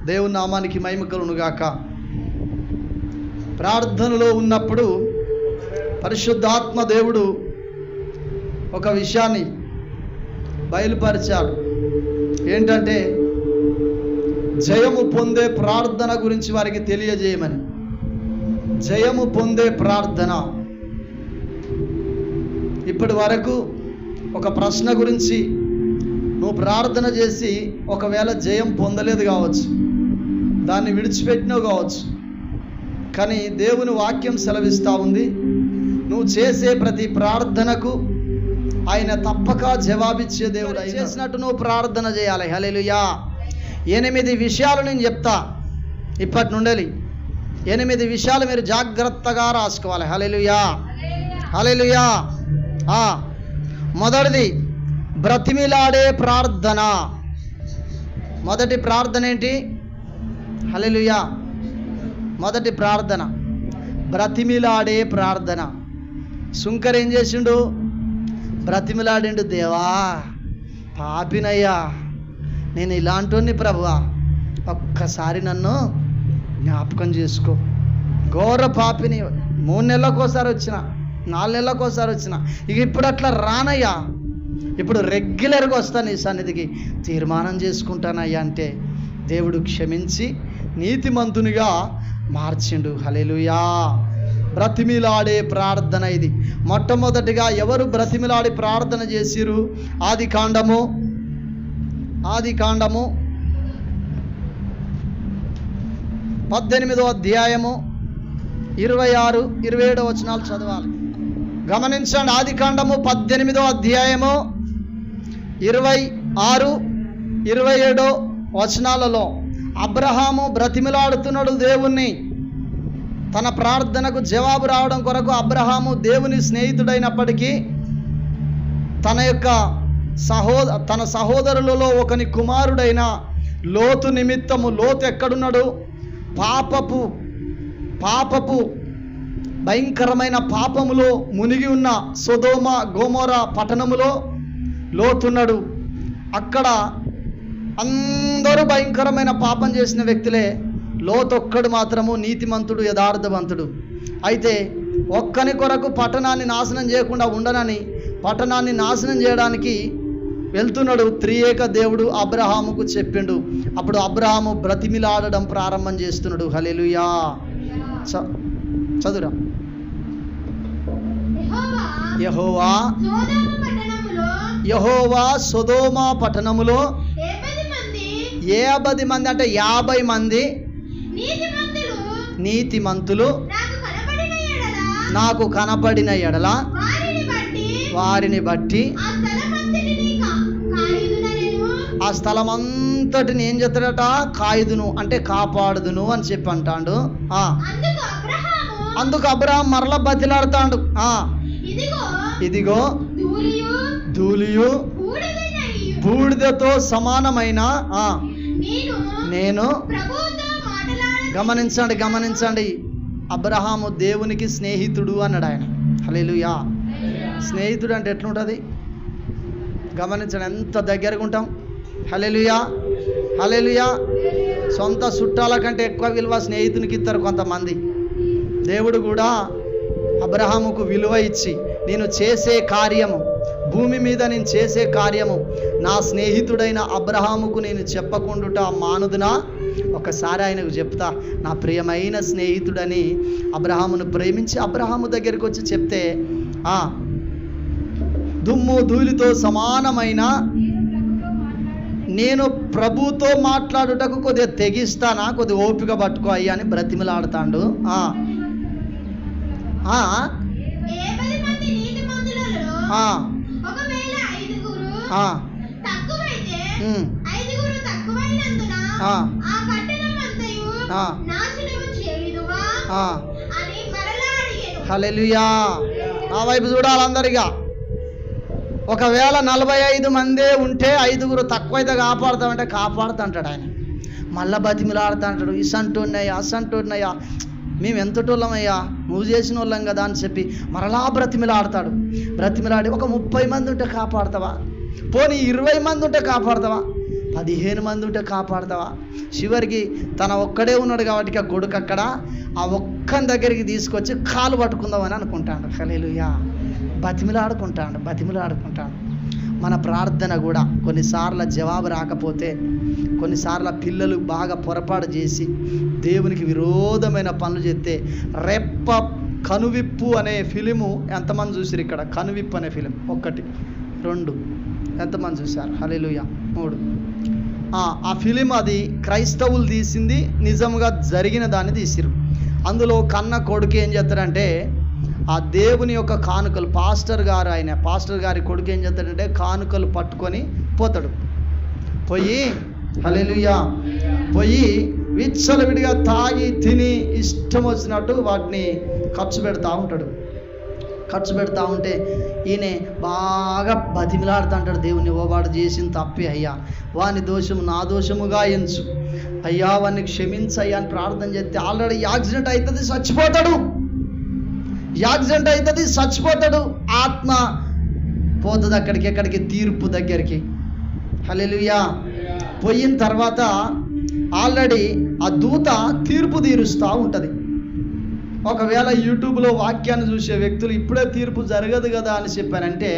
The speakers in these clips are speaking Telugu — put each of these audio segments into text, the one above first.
దేవుని నామానికి మహిమ కలుగును గాక. ప్రార్థనలో ఉన్నప్పుడు పరిశుద్ధాత్మ దేవుడు ఒక విషయాన్ని బయలుపరిచాడు. ఏంటంటే జయము పొందే ప్రార్థన గురించి వారికి తెలియజేయమని. జయము పొందే ప్రార్థన. ఇప్పటి వరకు ఒక ప్రశ్న గురించి నువ్వు ప్రార్థన చేసి ఒకవేళ జయం పొందలేదు కావచ్చు, దాన్ని విడిచిపెట్టినావు కావచ్చు. కానీ దేవుని వాక్యం సెలవిస్తూ ఉంది, నువ్వు చేసే ప్రతి ప్రార్థనకు ఆయన తప్పక జవాబిచ్చే దేవుడు. చేసినట్టు నువ్వు ప్రార్థన చేయాలి. హల్లెలూయా. 8 విషయాలు నేను చెప్తా ఇప్పటి నుండి. 8 విషయాలు మీరు జాగ్రత్తగా రాసుకోవాలి. హల్లెలూయా, హల్లెలూయా. మొదటిది బ్రతిమిలాడే ప్రార్థన. మొదటి ప్రార్థన ఏంటి? హల్లెలూయా. మొదటి ప్రార్థన బ్రతిమిలాడే ప్రార్థన. శుంకర్ ఏం చేసిండు? బ్రతిమిలాడిండు, దేవా పాపినయ్యా, నేను ఇలాంటి ప్రభువా, ఒక్కసారి నన్ను జ్ఞాపకం చేసుకో. ఘోర పాపిని, 3 నెలలకోసారి వచ్చిన, 4 నెలలకోసారి వచ్చిన, ఇక ఇప్పుడు అట్లా రానయ్యా, ఇప్పుడు రెగ్యులర్గా వస్తాను నీ సన్నిధికి, తీర్మానం చేసుకుంటానయ్యా అంటే దేవుడు క్షమించి నీతిమంతునిగా మార్చిండు. హల్లెలూయా. బ్రతిమిలాడే ప్రార్థన ఇది. మొట్టమొదటిగా ఎవరు బ్రతిమిలాడి ప్రార్థన చేసిరు? ఆది కాండము 18వ అధ్యాయము 26, 27 వచనాలు చదవాలి. గమనించండి. ఆది కాండము 18వ అధ్యాయము 26, 27 వచనాలలో అబ్రహాము బ్రతిమిలాడుతున్నాడు దేవుణ్ణి. తన ప్రార్థనకు జవాబు రావడం కొరకు అబ్రహాము దేవుని స్నేహితుడైనప్పటికీ తన సహోదరులలో ఒకని కుమారుడైన లోతు నిమిత్తము, లోతు ఎక్కడున్నాడు? పాపపు భయంకరమైన పాపములో మునిగి ఉన్న సొదొమ గొమొర పట్టణములో లోతున్నాడు. అక్కడ అందరూ భయంకరమైన పాపం చేసిన వ్యక్తులే. లోతొక్కడు మాత్రము నీతిమంతుడు, యథార్థవంతుడు. అయితే ఒక్కని కొరకు పట్టణాన్ని నాశనం చేయకుండా ఉండనని పట్టణాన్ని నాశనం చేయడానికి వెళ్తున్నాడు. త్రియేక దేవుడు అబ్రహాముకు చెప్పిండు. అప్పుడు అబ్రహాము బ్రతిమిలాడడం ప్రారంభం చేస్తున్నాడు. హల్లెలూయా. చదువురా. యెహోవా సొదొమ పట్టణములో 70 మంది, అంటే 50 మంది నీతిమంతులు నాకు కనపడిన ఎడల వారిని బట్టి ఆ స్థలమంతటిని ఏం చేస్తాడట? కాయుదును, అంటే కాపాడుదును అని చెప్పి అంటాడు. అందుకు అబ్రహాం మరలా బతిలాడుతాడు. ఇదిగో ధూళియు బూడిదతో సమానమైన నేను. గమనించండి. అబ్రహాము దేవునికి స్నేహితుడు అన్నాడు ఆయన. హల్లెలూయా. స్నేహితుడు అంటే ఎట్లుంటుంది గమనించండి, ఎంత దగ్గరగా ఉంటాం. హల్లెలూయా, హల్లెలూయా. సొంత చుట్టాల కంటే ఎక్కువ విలువ స్నేహితునికి ఇస్తారు కొంతమంది. దేవుడు కూడా అబ్రహాముకు విలువ ఇచ్చి, నేను చేసే కార్యము, భూమి మీద నేను చేసే కార్యము నా స్నేహితుడైన అబ్రహాముకు నేను చెప్పకుండుట మానుదునా? ఒకసారి ఆయనకు చెప్తా, నా ప్రియమైన స్నేహితుడని అబ్రహామును ప్రేమించి అబ్రహాము దగ్గరికి వచ్చి చెప్తే, దుమ్ము ధూళితో సమానమైన నేను ప్రభుతో మాట్లాడుటకు కొద్దిగా తెగిస్తానా, కొద్దిగా ఓపిక పట్టుకో అయ్యా అని బ్రతిమలాడుతాడు. హల్లెలూయా. ఆ వైపు చూడాలందరిగా. ఒకవేళ 45 మందే ఉంటే 5 తక్కువైతే కాపాడుతామంటే కాపాడుతుంటాడు ఆయన. మళ్ళా బతిమిలాడుతూ అంటాడు, ఇసంటున్నాయా అసంటున్నాయా, మేము ఎంతటోళ్ళమయ్యా, నువ్వు చేసిన వాళ్ళం కదా అని చెప్పి మరలా బ్రతిమిలాడి ఒక 30 మంది ఉంటే కాపాడుతావా? పోనీ 20 మంది ఉంటే కాపాడుతావా? 15 మంది ఉంటే కాపాడతావా? చివరికి తన ఒక్కడే ఉన్నాడు కాబట్టి ఆ కొడుకు అక్కడ ఆ ఒక్కని దగ్గరికి తీసుకొచ్చి కాలు పట్టుకుందామని అనుకుంటాడు. హల్లెలూయా. బతిమిలాడుకుంటాడు. మన ప్రార్థన కూడా కొన్నిసార్లు జవాబు రాకపోతే, కొన్నిసార్లు పిల్లలు బాగా పొరపాటు చేసి దేవునికి విరోధమైన పనులు చేస్తే, రెప్ప కనువిప్పు అనే ఫిలిము ఎంతమంది చూసారు ఇక్కడ? కనువిప్పు అనే ఫిలిం 1, 2 ఎంతమంది చూశారు? హల్లెలూయా. 3 ఆ ఫిలిం అది క్రైస్తవులు తీసింది, నిజంగా జరిగిన దాన్ని తీసిరు. అందులో కన్న కొడుకు ఏం చేస్తాడంటే ఆ దేవుని యొక్క కానుకలు, పాస్టర్ గారి కొడుకు ఏం చేస్తాడంటే కానుకలు పట్టుకొని పోతాడు. హల్లెలూయా పోయి విచ్చలవిడిగా తాగి తిని ఇష్టం వచ్చినట్టు వాటిని ఖర్చు పెడతా ఉంటే ఈయన బాగా బతిమిలాడుతూ అంటాడు దేవుని, వాడు చేసిన తప్పే అయ్యా, వాని దోషము నా దోషముగా ఎంచు అయ్యా, వాడిని క్షమించయ్యా అని ప్రార్థన చేస్తే ఆల్రెడీ యాక్సిడెంట్ అవుతుంది, చచ్చిపోతాడు. ఆత్మ పోతుంది ఎక్కడికి తీర్పు దగ్గరికి. హల్లెలూయా. పోయిన తర్వాత ఆల్రెడీ ఆ దూత తీర్పు తీరుస్తూ ఉంటుంది. ఒకవేళ యూట్యూబ్లో వాక్యాన్ని చూసే వ్యక్తులు ఇప్పుడే తీర్పు జరగదు కదా అని చెప్పారంటే,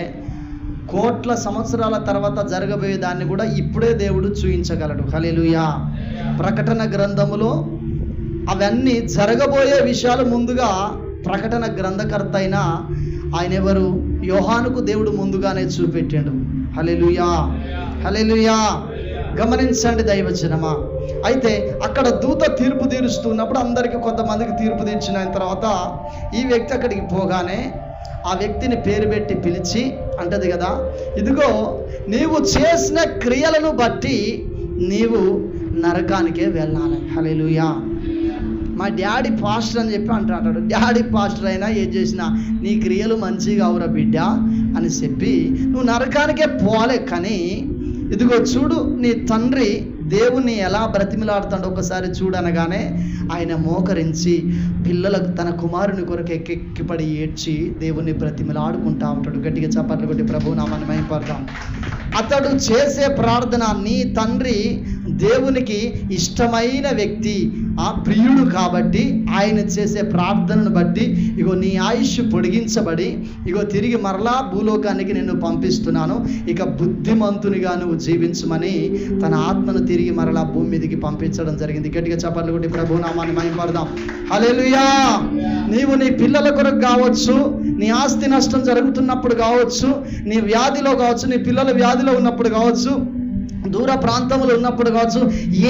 కోట్ల సంవత్సరాల తర్వాత జరగబోయే దాన్ని కూడా ఇప్పుడే దేవుడు చూయించగలడు. హల్లెలూయా. ప్రకటన గ్రంథములో అవన్నీ జరగబోయే విషయాలు ముందుగా ప్రకటన గ్రంథకర్త అయిన ఆయన ఎవరు? యోహానుకు దేవుడు ముందుగానే చూపెట్టాడు. హల్లెలూయా. గమనించండి దైవజనమా. అయితే అక్కడ దూత తీర్పు తీరుస్తున్నప్పుడు అందరికీ కొంతమందికి తీర్పు తీర్చిన తర్వాత ఈ వ్యక్తి అక్కడికి పోగానే ఆ వ్యక్తిని పేరు పెట్టి పిలిచి అంటది కదా, ఇదిగో నీవు చేసిన క్రియలను బట్టి నీవు నరకానికే వెళ్ళాలి. హల్లెలూయా. మా డాడీ పాస్టర్ అని చెప్పి అంటాడు. డాడీ పాస్టర్ అయినా ఏం చేసినా నీ క్రియలు మంచిగా అవురా బిడ్డ అని చెప్పి నువ్వు నరకానికే పోలే. కానీ ఇదిగో చూడు, నీ తండ్రి దేవుణ్ణి ఎలా బ్రతిమిలాడుతాడో ఒకసారి చూడనగానే ఆయన మోకరించి పిల్లలకు తన కుమారుని కొరకు ఎక్కిపడి ఏడ్చి దేవుణ్ణి బ్రతిమిలాడుకుంటా ఉంటాడు. గట్టిగా చప్పట్లు కొట్టి ప్రభువు నామాన్ని మహిమపడతాం. అతడు చేసే ప్రార్థన, నీ తండ్రి దేవునికి ఇష్టమైన వ్యక్తి, ఆ ప్రియుడు కాబట్టి ఆయన చేసే ప్రార్థనను బట్టి ఇగో నీ ఆయుష్ పొడిగించబడి ఇగో తిరిగి మరలా భూలోకానికి నిన్ను పంపిస్తున్నాను, ఇక బుద్ధిమంతునిగా నువ్వు జీవించమని తన ఆత్మను తిరిగి మరలా భూమి మీదకి పంపించడం జరిగింది. గట్టిగా చప్పట్లు కొట్టి ప్రభువు నామాన్ని మహిమపడదాం. హల్లెలూయా. నీవు నీ పిల్లల కొరకు కావచ్చు, నీ ఆస్తి నష్టం జరుగుతున్నప్పుడు కావచ్చు, నీ వ్యాధిలో కావచ్చు, నీ పిల్లల వ్యాధిలో ఉన్నప్పుడు కావచ్చు, దూర ప్రాంతంలో ఉన్నప్పుడు కావచ్చు,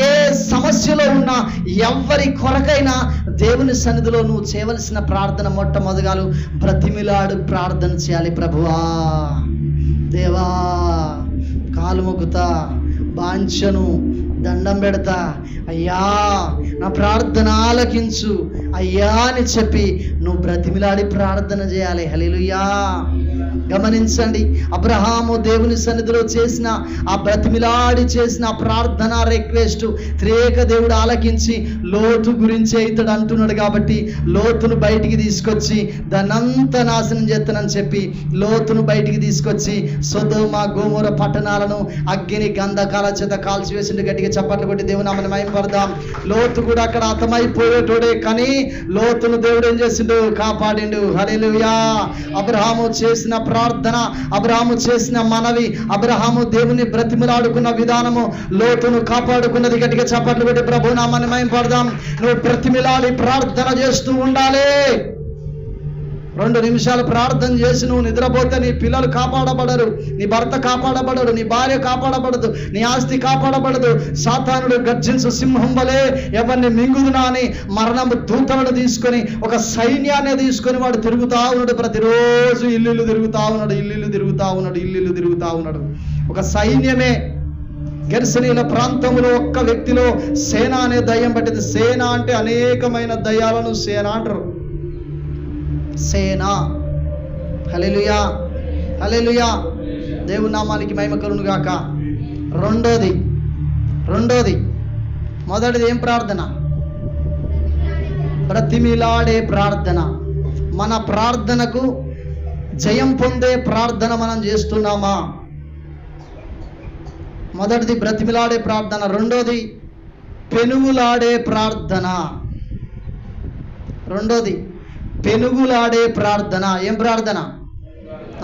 ఏ సమస్యలో ఉన్నా ఎవరి కొరకైనా దేవుని సన్నిధిలో నువ్వు చేయవలసిన ప్రార్థన మొట్టమొదగాలు బ్రతిమిలాడు ప్రార్థన చేయాలి. ప్రభువా, దేవా, కాలు మొక్కుతా, బాంఛను దండం పెడతా, అయ్యా నా ప్రార్థన ఆలకించు అయ్యా అని చెప్పి నువ్వు బ్రతిమిలాడి ప్రార్థన చేయాలి. హల్లెలూయా. గమనించండి, అబ్రహాము దేవుని సన్నిధిలో చేసిన ఆ బ్రతిమిలాడి చేసిన ప్రార్థన రిక్వెస్ట్ త్రియేక దేవుడు ఆలకించి లోతు గురించి ఇతడు అంటున్నాడు కాబట్టి లోతును బయటికి తీసుకొచ్చి దాన్నంతా నాశనం చేస్తానని చెప్పి లోతును బయటికి తీసుకొచ్చి సొదొమ గొమొర పట్టణాలను అగ్ని గంధకాల చేత కాల్చివేసిండు. గట్టిగా చప్పట్లు కొట్టి దేవుని నామమున మహిమపడదాం. లోతు కూడా అక్కడ హతమైపోయేటోడే, కానీ లోతును దేవుడు ఏం చేసిండు? కాపాడిండు. హల్లెలూయా. అబ్రహాము చేసిన ప్రార్థన, అబ్రహాము చేసిన మనవి, అబ్రహాము దేవుని బ్రతిమిలాడుకున్న విధానము లోతును కాపాడుకున్నది. గట్టిగా చప్పట్లు కొట్టి ప్రభువు నామాన్ని మహిమపడదాం. నువ్వు బ్రతిమిలాడి ప్రార్థన చేస్తూ ఉండాలి. 2 నిమిషాలు ప్రార్థన చేసి నువ్వు నిద్రపోతే నీ పిల్లలు కాపాడబడరు, నీ భర్త కాపాడబడరు, నీ భార్య కాపాడబడదు, నీ ఆస్తి కాపాడబడదు. సాతానుడు గర్జించు సింహం వలె ఎవరిని మింగుదునా అని మరణము దూతలను తీసుకొని ఒక సైన్యాన్ని తీసుకొని వాడు తిరుగుతా ఉన్నాడు. ప్రతిరోజు ఇల్లు తిరుగుతా ఉన్నాడు. ఒక సైన్యమే. గెర్సనీల ప్రాంతంలో ఒక్క వ్యక్తిలో సేన అనే దయ్యం పట్టింది. సేన అంటే అనేకమైన దయ్యాలను సేన అంటారు. సేన. హల్లెలూయా. హల్లెలూయా. దేవుని నామానికి మహిమ కలుగును గాక. రెండోది మొదటిది ఏం ప్రార్థన? బ్రతిమిలాడే ప్రార్థన. మన ప్రార్థనకు జయం పొందే ప్రార్థన మనం చేస్తున్నామా? మొదటిది బ్రతిమిలాడే ప్రార్థన, రెండోది పెనుగులాడే ప్రార్థన. రెండోది పెనుగులాడే ప్రార్థన. ఏం ప్రార్థన?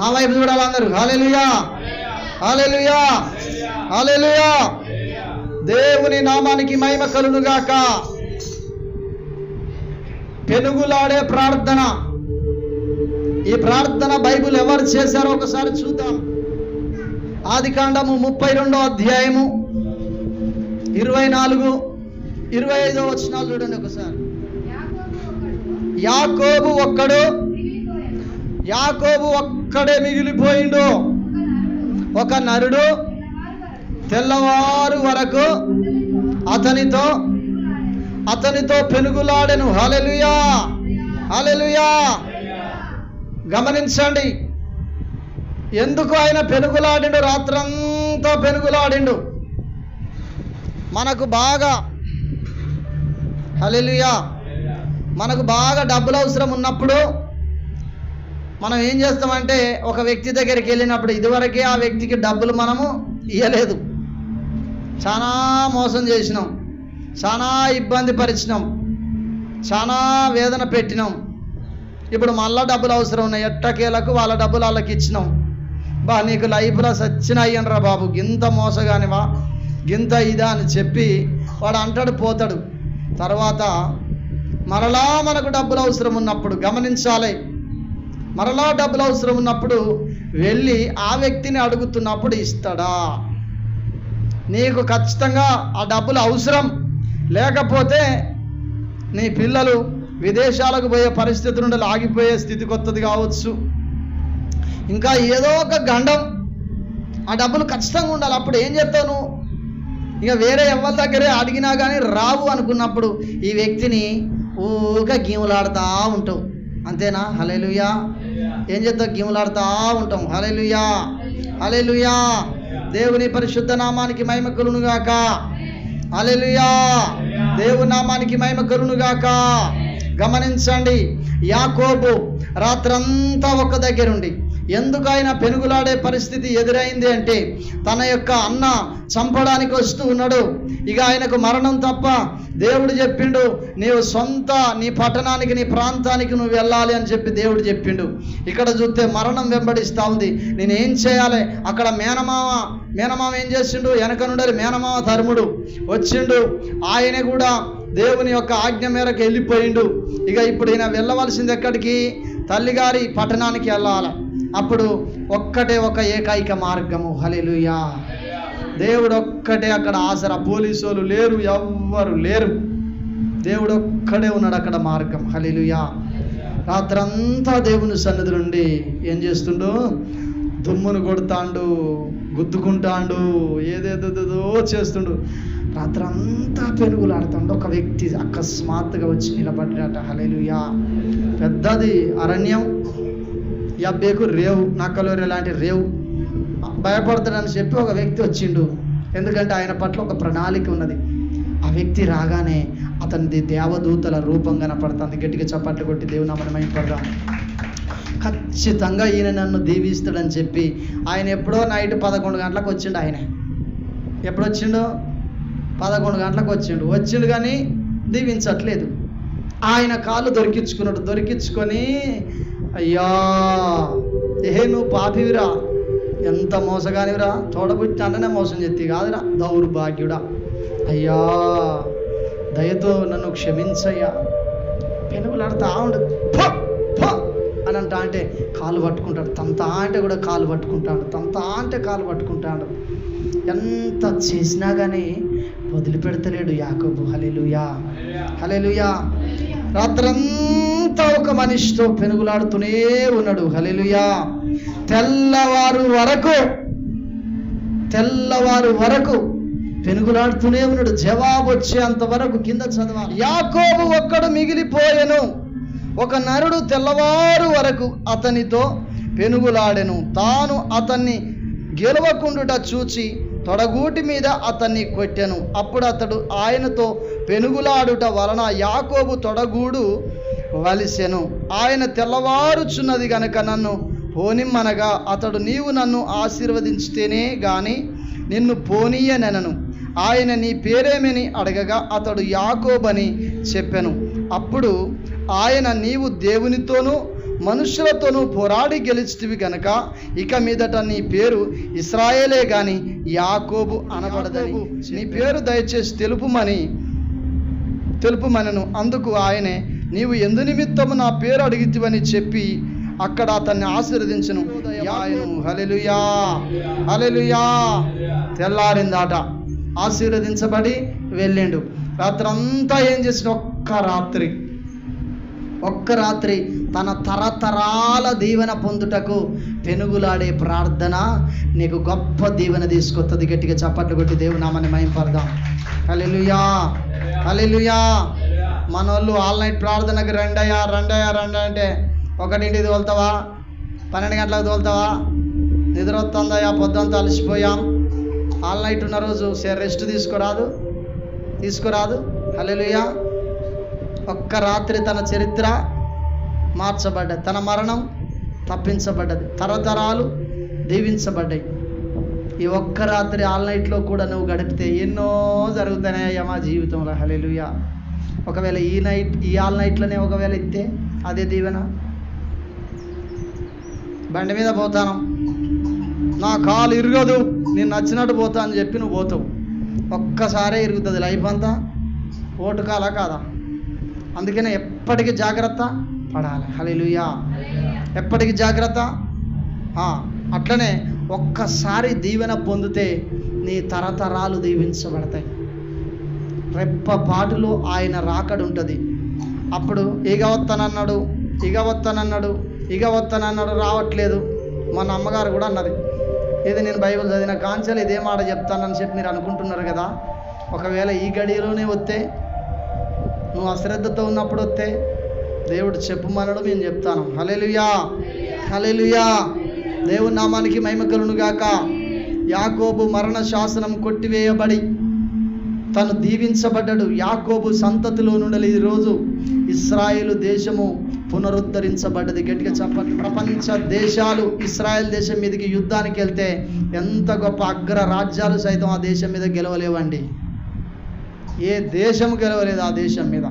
ఆ వైపు చూడాలి అందరూ. హల్లెలూయా, హల్లెలూయా, హల్లెలూయా. దేవుని నామానికి మహిమ కలుగును గాక. పెనుగులాడే ప్రార్థన. ఈ ప్రార్థన బైబిల్ ఎవరు చేశారో ఒకసారి చూద్దాం. ఆదికాండము 32వ అధ్యాయము 24, 25 వచనాలు చూడండి ఒకసారి. యాకోబు ఒక్కడే మిగిలిపోయిండు. ఒక నరుడు తెల్లవారు వరకు అతనితో పెనుగులాడెను. హల్లెలూయా, హల్లెలూయా. గమనించండి, ఎందుకు ఆయన పెనుగులాడిండు? రాత్రంతా పెనుగులాడిండు. మనకు బాగా, హల్లెలూయా, మనకు బాగా డబ్బులు అవసరం ఉన్నప్పుడు మనం ఏం చేస్తామంటే, ఒక వ్యక్తి దగ్గరికి వెళ్ళినప్పుడు ఇదివరకే ఆ వ్యక్తికి డబ్బులు మనము ఇవ్వలేదు, చాలా మోసం చేసినాం, చాలా ఇబ్బంది పరిచినాం, చాలా వేదన పెట్టినాం. ఇప్పుడు మళ్ళా డబ్బులు అవసరం ఉన్నాయి, ఎట్టకేలకు వాళ్ళ డబ్బులు వాళ్ళకి ఇచ్చినాం. బా నీకు లైఫ్లో సచ్చిన అయ్యనరా బాబు, గింత మోసగానివా, గింత ఇదా అని చెప్పి వాడు అంటాడు, పోతాడు. తర్వాత మరలా మనకు డబ్బులు అవసరం ఉన్నప్పుడు, గమనించాలి, మరలా డబ్బులు అవసరం ఉన్నప్పుడు వెళ్ళి ఆ వ్యక్తిని అడుగుతున్నప్పుడు ఇస్తాడా? నీకు ఖచ్చితంగా ఆ డబ్బులు అవసరం లేకపోతే నీ పిల్లలు విదేశాలకు పోయే పరిస్థితి నుండి ఆగిపోయే స్థితి కొత్తది కావచ్చు, ఇంకా ఏదో ఒక గండం, ఆ డబ్బులు ఖచ్చితంగా ఉండాలి. అప్పుడు ఏం చేస్తావు నువ్వు? ఇక వేరే ఎవరి దగ్గరే అడిగినా కానీ రావు అనుకున్నప్పుడు ఈ వ్యక్తిని ఊగా గీములాడుతూ ఉంటావు. అంతేనా? హల్లెలూయా. ఏం చేస్తావు? గీములాడుతూ ఉంటాం. హల్లెలూయా, హల్లెలూయా. దేవుని పరిశుద్ధ నామానికి మహిమ కలుగును గాక. హల్లెలూయా, దేవుని నామానికి మహిమ కలుగును గాక. గమనించండి, యాకోబు రాత్రంతా ఒక దగ్గరుండి, ఎందుకు ఆయన పెనుగులాడే పరిస్థితి ఎదురైంది అంటే, తన యొక్క అన్న చంపడానికి వస్తూ ఉన్నాడు. ఇక ఆయనకు మరణం తప్ప దేవుడు చెప్పిండు, నీవు సొంత నీ పట్టణానికి, నీ ప్రాంతానికి నువ్వు వెళ్ళాలి అని చెప్పి దేవుడు చెప్పిండు. ఇక్కడ చూస్తే మరణం వెంబడిస్తూ ఉంది. నేనేం చేయాలి? అక్కడ మేనమామ ఏం చేసిండు? వెనక నుండి మేనమామ ధర్ముడు వచ్చిండు. ఆయన కూడా దేవుని యొక్క ఆజ్ఞ మేరకు వెళ్ళిపోయిండు. ఇక ఇప్పుడు ఈయన వెళ్ళవలసింది ఎక్కడికి? తల్లిగారి పట్టణానికి వెళ్ళాలి. అప్పుడు ఒక్కటే ఒక ఏకైక మార్గము. హల్లెలూయా. దేవుడు ఒక్కటే అక్కడ ఆసరా. పోలీసు వాళ్ళు లేరు, ఎవ్వరు లేరు, దేవుడు ఒక్కడే ఉన్నాడు అక్కడ మార్గం. హల్లెలూయా. రాత్రంతా దేవుని సన్నిధి నుండి ఏం చేస్తుండు? దుమ్మును కొడతాండు, గుద్దుకుంటాండు, ఏదేదో చేస్తుండు. రాత్రంతా పెనుగులాడుతాడు. ఒక వ్యక్తి అకస్మాత్తుగా వచ్చి నిలబడ్డాట. హల్లెలూయా. పెద్దది అరణ్యం, యబ్బేకు రేవు, నక్కలోరే లాంటి రేవు. భయపడతాడని చెప్పి ఒక వ్యక్తి వచ్చిండు. ఎందుకంటే ఆయన పట్ల ఒక ప్రణాళిక ఉన్నది. ఆ వ్యక్తి రాగానే అతనిది దేవదూతల రూపం కనపడుతుంది. గట్టిగా చప్పట్లు కొట్టి దేవుని నామమున మహిమపడదాం. ఖచ్చితంగా ఈయన నన్ను దీవిస్తాడని చెప్పి ఆయన ఎప్పుడో నైట్ 11 గంటలకు వచ్చిండు. ఆయన ఎప్పుడు వచ్చిండు? 11 గంటలకు వచ్చిండు కానీ దీవించట్లేదు. ఆయన కాళ్ళు దొరికించుకొని, అయ్యా నువ్వు పాపివిరా, ఎంత మోసగానివిరా, తోడబుట్టిననే మోసం చేతి కాదురా, దౌర్భాగ్యుడా, అయ్యా దయతో నన్ను క్షమించయ్యా. పెనుగులాడుతా ఉండు అని అంటే కాలు పట్టుకుంటాడు, తంతా అంటే కూడా కాలు పట్టుకుంటాడు, తంతా అంటే కాలు పట్టుకుంటాడు. ఎంత చేసినా కానీ వదిలిపెడతలేడు యాకోబు. హల్లెలూయా, హల్లెలూయా. రాత్రంతా ఒక మనిషితో పెనుగులాడుతూనే ఉన్నాడు. హల్లెలూయా. తెల్లవారు వరకు పెనుగులాడుతూనే ఉన్నాడు. జవాబు వచ్చేంత వరకు. కింద చదవాలి. యాకోబు ఒక్కడు మిగిలిపోయెను, ఒక నరుడు తెల్లవారు వరకు అతనితో పెనుగులాడెను. తాను అతన్ని గెలవకుండుట చూచి తొడగూటి మీద అతన్ని కొట్టెను. అప్పుడు అతడు ఆయనతో పెనుగులాడుట వలన యాకోబు తొడగూడు వలిసెను. ఆయన తెల్లవారుచున్నది గనక నన్ను పోనిమ్మనగా అతడు, నీవు నన్ను ఆశీర్వదించితేనే గాని నిన్ను పోనీయనెనను. ఆయన నీ పేరేమని అడగగా అతడు యాకోబని చెప్పెను. అప్పుడు ఆయన, నీవు దేవునితోనూ మనుషులతోనూ పోరాడి గెలిచితివి గనక ఇక మీదట నీ పేరు ఇశ్రాయేలే గాని యాకోబు అనబడదని. నీ పేరు దయచేసి తెలుపుమనెను. అందుకు ఆయనే, నీవు ఎందు నిమిత్తము నా పేరు అడిగితివని చెప్పి అక్కడ అతన్ని ఆశీర్వదించును. హల్లెలూయా, హల్లెలూయా. తెల్లారిందాట, ఆశీర్వదించబడి వెళ్ళిండు. రాత్రంతా ఏం చేసిన? ఒక్క రాత్రి తన తరతరాల దీవెన పొందుటకు పెనుగులాడే ప్రార్థన నీకు గొప్ప దీవెన తీసుకొస్తుంది. గట్టిగా చప్పట్లు కొట్టి దేవుని నామాన్ని మహిమపడదాం. హల్లెలూయా, హల్లెలూయా. మనోళ్ళు ఆల్ నైట్ ప్రార్థనకు రండయ్యా అంటే 1ంటికి తోలుతావా, 12 గంటలకు తోలుతావా? నిద్ర వస్తుందయ్యా, పొద్దుంతా అలసిపోయాం. ఆల్ నైట్ ఉన్న రోజు రెస్ట్ తీసుకురాదు. హల్లెలూయా. ఒక్క రాత్రి తన చరిత్ర మార్చబడ్డది, తన మరణం తప్పించబడ్డది, తరతరాలు దీవించబడ్డాయి. ఈ ఒక్క రాత్రి ఆల్ నైట్లో కూడా నువ్వు గడిపితే ఎన్నో జరుగుతాయా మా జీవితంలో. హల్లెలూయా. ఒకవేళ ఈ ఆల్ నైట్లోనే ఒకవేళ ఇస్తే అదే దీవెన. బండి మీద పోతాను, నా కాలు ఇరగదు, నేను నచ్చినట్టు పోతా అని చెప్పి నువ్వు పోతావు. ఒక్కసారే ఇరుగుతుంది లైఫ్ అంతా. ఓటు కాలా కాదా? అందుకనే ఎప్పటికీ జాగ్రత్త పడాలి. హల్లెలూయా. ఎప్పటికీ జాగ్రత్త. అట్లనే ఒక్కసారి దీవెన పొందితే నీ తరతరాలు దీవించబడతాయి. రెప్పపాటులో ఆయన రాకడ ఉంటుంది. అప్పుడు ఇక వస్తానన్నాడు, రావట్లేదు. మన అమ్మగారు కూడా అన్నది, ఇది నేను బైబిల్ చదివిన కాంచెలు ఇదే మాట చెప్తానని చెప్పి మీరు అనుకుంటున్నారు కదా. ఒకవేళ ఈ గడియలోనే వస్తే, నువ్వు అశ్రద్ధతో ఉన్నప్పుడు వస్తే దేవుడు చెప్పుమనడు, నేను చెప్తాను. హల్లెలూయా, హల్లెలూయా. దేవుని నామానికి మహిమ కలుగును గాక. యాకోబు మరణ శాసనం కొట్టివేయబడి తను దీవించబడ్డాడు. యాకోబు సంతతిలో నుండి ఈరోజు ఇశ్రాయేలు దేశము పునరుద్ధరించబడ్డది. గట్టిగా చెప్పండి. ప్రపంచ దేశాలు ఇశ్రాయేల్ దేశం మీదకి యుద్ధానికి వెళ్తే ఎంత గొప్ప అగ్ర రాజ్యాలు సైతం ఆ దేశం మీద గెలవలేవండి. ఏ దేశం గెలవలేదు ఆ దేశం మీద.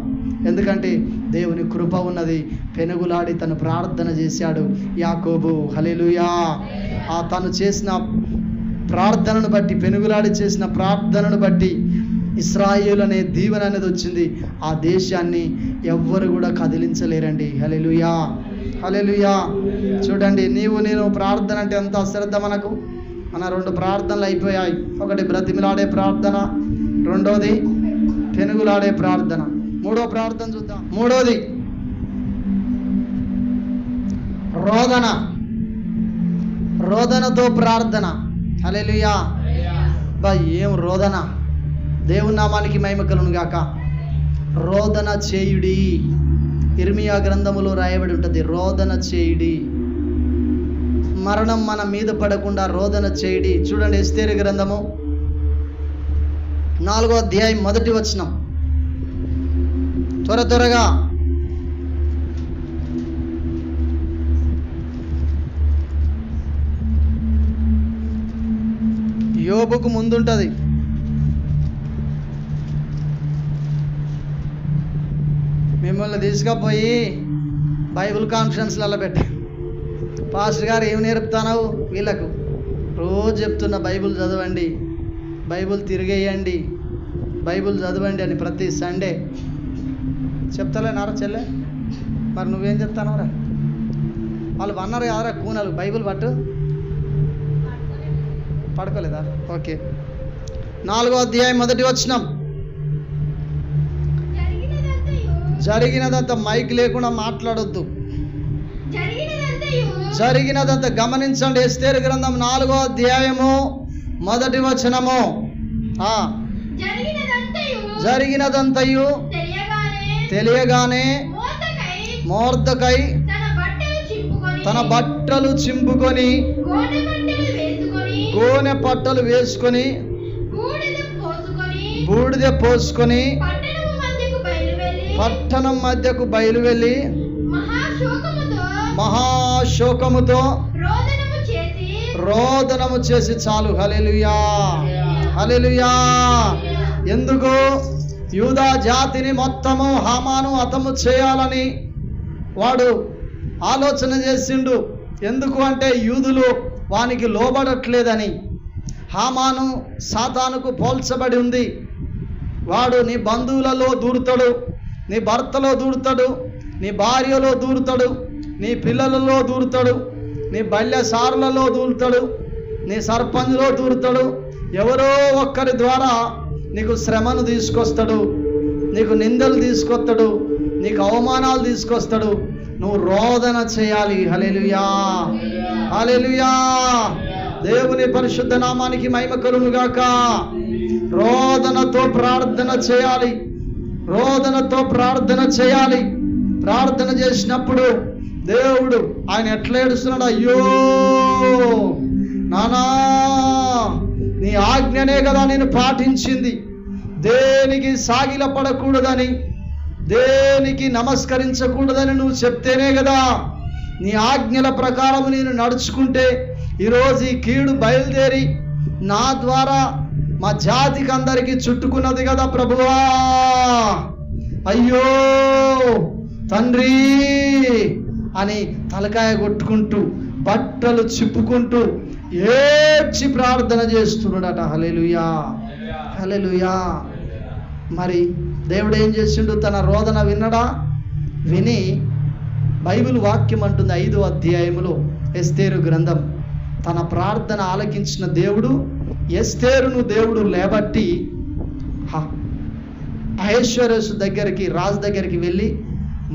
ఎందుకంటే దేవుని కృప ఉన్నది. పెనుగులాడి తను ప్రార్థన చేశాడు యాకోబు. హల్లెలూయా. ఆ తను చేసిన ప్రార్థనను బట్టి, పెనుగులాడి చేసిన ప్రార్థనను బట్టి ఇశ్రాయేలు అనే దీవెన అనేది వచ్చింది. ఆ దేశాన్ని ఎవ్వరు కూడా కదిలించలేరండి. హల్లెలూయా, హల్లెలూయా. చూడండి, నేను ప్రార్థన అంటే ఎంత అశ్రద్ధ మనకు. మన 2 ప్రార్థనలు అయిపోయాయి. ఒకటి బ్రతిమిలాడే ప్రార్థన, రెండోది పెనుగులాడే ప్రార్థన. 3వ ప్రార్థన చూద్దాం. 3వది రోదనతో ప్రార్థన. హల్లెలూయా. ఏం రోదన! దేవుని నామానికి మహిమ కలుగును గాక. రోదన చేయుడి. ఇర్మియా గ్రంథములో రాయబడి ఉంటుంది, రోదన చేయుడి. మరణం మన మీద పడకుండా రోదన చేయుడి. చూడండి, ఎస్తేరు గ్రంథము 4వ అధ్యాయం 1వ వచనం. త్వరగా యోబుకు ముందుంటది. మిమ్మల్ని తీసుకుపోయి బైబిల్ కాన్ఫరెన్స్లలో పెట్టా. పాస్టర్ గారు ఏమి నేర్పుతావు వీళ్ళకు? రోజు చెప్తున్న బైబిల్ చదవండి, బైబిల్ తిరిగేయండి, బైబిల్ చదవండి అని ప్రతి సండే చెప్తలేనారా చెల్లె? మరి నువ్వేం చెప్తానవరా? వాళ్ళు అన్నారు కదరా కూనలు, బైబిల్ పట్టు. పడుకోలేదా? ఓకే. 4వ అధ్యాయం 1వ వచనం. జరిగినదంతా మైక్ లేకుండా మాట్లాడొద్దు. జరిగినదంతా గమనించండి. ఎస్తేరు గ్రంథం 4వ అధ్యాయము 1వ వచనము. జరిగినదంతయు తెలియగానే మొర్దెకై తన బట్టలు చింపుకొని, గోనె పట్టలు వేసుకొని, బూడిద పోసుకొని పట్టణం మధ్యకు బయలువెళ్ళి మహాశోకముతో రోదనము చేసి చాలు. హల్లెలూయా, హల్లెలూయా. ఎందుకు? యూదా జాతిని మొత్తము హామాను హతము చేయాలని వాడు ఆలోచన చేసిండు. ఎందుకు అంటే యూదులు వానికి లోబడట్లేదని. హామాను సాతానుకు పోల్చబడి ఉంది. వాడు నీ బంధువులలో దూరుతాడు, నీ భర్తలో దూరుతాడు, నీ భార్యలో దూరుతాడు, నీ పిల్లలలో దూరుతాడు, నీ బల్యసారులలో దూరుతాడు, నీ సర్పంచ్లో దూరుతాడు. ఎవరో ఒక్కరి ద్వారా నీకు శ్రమను తీసుకొస్తాడు, నీకు నిందలు తీసుకొస్తాడు, నీకు అవమానాలు తీసుకొస్తాడు. నువ్వు రోదన చేయాలి. హల్లెలూయా, హల్లెలూయా. దేవుని పరిశుద్ధ నామానికి మహిమ కలుగుగాక. రోదనతో ప్రార్థన చేయాలి, రోదనతో ప్రార్థన చేయాలి. ప్రార్థన చేసినప్పుడు దేవుడు ఆయన ఎట్లా ఏడుస్తున్నాడు? అయ్యో నానా, నీ ఆజ్ఞనే కదా నేను పాటించింది, దేనికి సాగిల పడకూడదని, దేనికి నమస్కరించకూడదని నువ్వు చెప్తేనే కదా, నీ ఆజ్ఞల ప్రకారం నేను నడుచుకుంటే ఈరోజు ఈ కీడు బయలుదేరి నా ద్వారా మా జాతికి అందరికీ చుట్టుకున్నది కదా ప్రభువా. అయ్యో తండ్రి అని తలకాయ కొట్టుకుంటూ బట్టలు చిప్పుకుంటూ ఏడ్చి ప్రార్థన చేస్తున్నాడట. హల్లెలూయా, హల్లెలూయా. మరి దేవుడు ఏం చేసిండు? తన రోదన విన్నడా? విని బైబిల్ వాక్యం అంటుంది 5వ అధ్యాయములో ఎస్తేరు గ్రంథం, తన ప్రార్థన ఆలకించిన దేవుడు ఎస్తేరును దేవుడు లేబట్టి అహష్వేరోషు దగ్గరికి, రాజు దగ్గరికి వెళ్ళి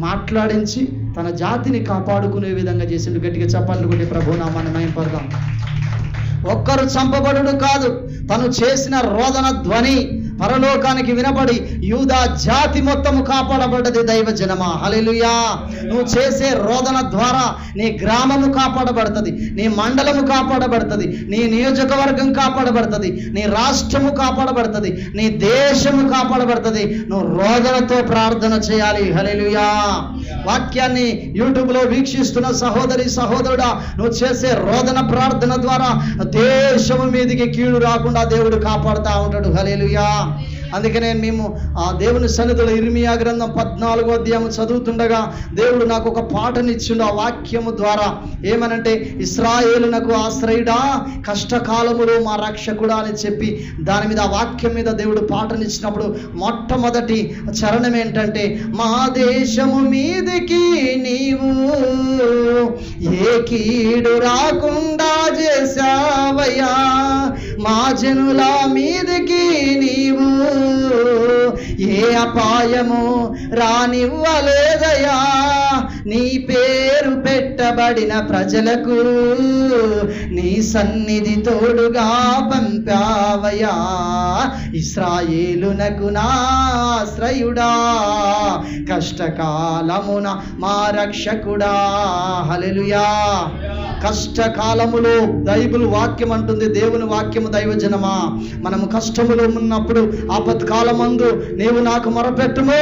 మాట్లాడించి తన జాతిని కాపాడుకునే విధంగా చేసిండు. గట్టిగా చప్పట్లు కొట్టి ప్రభు నామాన్ని మహిమపడదాం. ఒక్కరు చంపబడుడు కాదు, తను చేసిన రోదన ధ్వని పరలోకానికి వినబడి యూదా జాతి మొత్తము కాపాడబడ్డది. దైవ జనమా, హల్లెలూయా. నువ్వు చేసే రోదన ద్వారా నీ గ్రామము కాపాడబడుతుంది, నీ మండలము కాపాడబడుతుంది, నీ నియోజకవర్గం కాపాడబడుతుంది, నీ రాష్ట్రము కాపాడబడుతుంది, నీ దేశము కాపాడబడుతుంది. నువ్వు రోదనతో ప్రార్థన చేయాలి. హల్లెలూయా. వాక్యాన్ని యూట్యూబ్లో వీక్షిస్తున్న సహోదరి సహోదరుడా, నువ్వు చేసే రోదన ప్రార్థన ద్వారా దేశము మీదికి కీడు రాకుండా దేవుడు కాపాడుతూ ఉంటాడు. హల్లెలూయా. అందుకనే మేము ఆ దేవుని సన్నిధిలో ఇర్మియా గ్రంథం 14వ అధ్యాయం చదువుతుండగా దేవుడు నాకు ఒక పాటనిచ్చిండు. ఆ వాక్యము ద్వారా ఏమనంటే, ఇశ్రాయేలునకు ఆశ్రయుడా, కష్టకాలములో మా రక్షకుడా అని చెప్పి దాని మీద, ఆ వాక్యం మీద దేవుడు పాటనిచ్చినప్పుడు మొట్టమొదటి చరణం ఏంటంటే, మా దేశము మీదికి నీవు ఏ కీడు రాకుండా చేశావయ్యా, మా జనుల మీదికి నీవు ఏ అపాయము రానివ్వలేదయా, నీ పేరు పెట్టబడిన ప్రజలకు నీ సన్నిధి తోడుగా పంపావయా, ఇశ్రాయేలునకు నా ఆశ్రయుడా, కష్టకాలమున మా రక్షకుడా. హల్లెలూయా. కష్టకాలములో బైబిల్ వాక్యం అంటుంది, దేవుని వాక్యము దైవజనమా, మనము కష్టములో ఉన్నప్పుడు ఆపత్కాలమందు నీవు నాకు మొరపెట్టుము,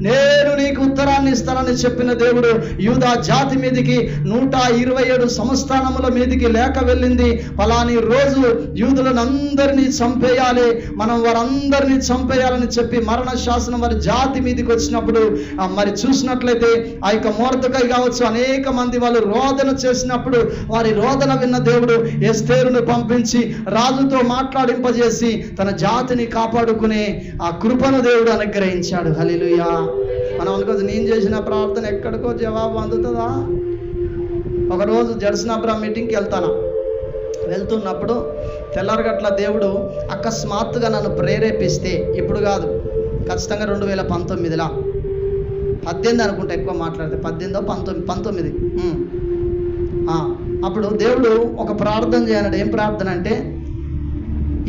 నేను నీకు ఉత్తరాన్ని ఇస్తానని చెప్పిన దేవుడు యూదా జాతి మీదికి 127 సంస్థానముల మీదికి లేఖ వెళ్ళింది. ఫలాని రోజు యూదులను అందరినీ చంపేయాలి, మనం వారందరినీ చంపేయాలని చెప్పి మరణ శాసనం వారి జాతి మీదికి వచ్చినప్పుడు మరి చూసినట్లయితే ఆ యొక్క మొర్దెకై కావచ్చు, అనేక మంది వాళ్ళు రోదన చేసినప్పుడు వారి రోదన విన్న దేవుడు ఎస్తేరును పంపించి రాజుతో మాట్లాడింపజేసి తన జాతిని కాపాడుకునే ఆ కృపను దేవుడు అనుగ్రహించాడు. హల్లెలూయా. మనం అనుకోదు నేను చేసిన ప్రార్థన ఎక్కడికో జవాబు అందుతుందా? ఒకరోజు జడ్సన్ అబ్రామ్ మీటింగ్కి వెళ్తున్నప్పుడు తెల్లారగట్ల దేవుడు అకస్మాత్తుగా నన్ను ప్రేరేపిస్తే, ఇప్పుడు కాదు, ఖచ్చితంగా 2019 18 అనుకుంటా, ఎక్కువ మాట్లాడితే 19 అప్పుడు దేవుడు ఒక ప్రార్థన చేయన్నాడు. ఏం ప్రార్థన అంటే,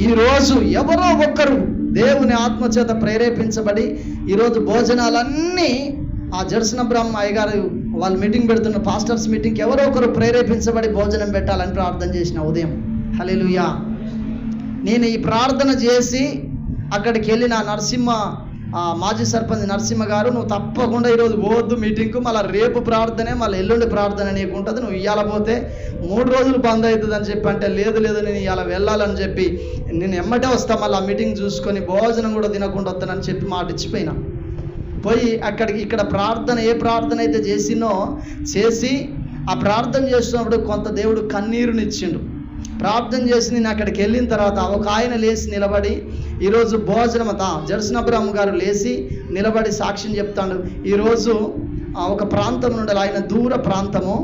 ఈరోజు ఎవరో ఒక్కరు దేవుని ఆత్మచేత ప్రేరేపించబడి ఈరోజు భోజనాలన్నీ ఆ జడ్సన్ అబ్రామ్ అయ్యగారు వాళ్ళు మీటింగ్ పెడుతున్న పాస్టర్స్ మీటింగ్కి ఎవరో ఒకరు ప్రేరేపించబడి భోజనం పెట్టాలని ప్రార్థన చేసిన ఉదయం. హల్లెలూయా. నేను ఈ ప్రార్థన చేసి అక్కడికి వెళ్ళి నా నరసింహ మాజీ సర్పంచ్ నరసింహ గారు, నువ్వు తప్పకుండా ఈరోజు పోవద్దు మీటింగ్కు, మళ్ళీ రేపు ప్రార్థనే, మళ్ళీ ఎల్లుండి ప్రార్థన నీకు ఉంటుంది, నువ్వు ఇవాళ పోతే 3 రోజులు బంద్ అవుతుంది అని చెప్పి అంటే, లేదు నేను ఇవాళ వెళ్ళాలని చెప్పి నేను ఎమ్మటే వస్తా, మళ్ళీ ఆ మీటింగ్ చూసుకొని భోజనం కూడా తినకుండా వస్తానని చెప్పి మాట ఇచ్చిపోయినా. పోయి ఇక్కడ ప్రార్థన ఏ ప్రార్థన అయితే చేసి ఆ ప్రార్థన చేస్తున్నప్పుడు కొంత దేవుడు కన్నీరునిచ్చిండు. ప్రార్థన చేసి నేను అక్కడికి వెళ్ళిన తర్వాత ఒక ఆయన లేచి నిలబడి ఈరోజు భోజనం జర్సనబ్రహ్మ గారు లేచి నిలబడి సాక్ష్యం చెప్తాడు. ఈరోజు ఒక ప్రాంతం నుండి, ఆయన దూర ప్రాంతము,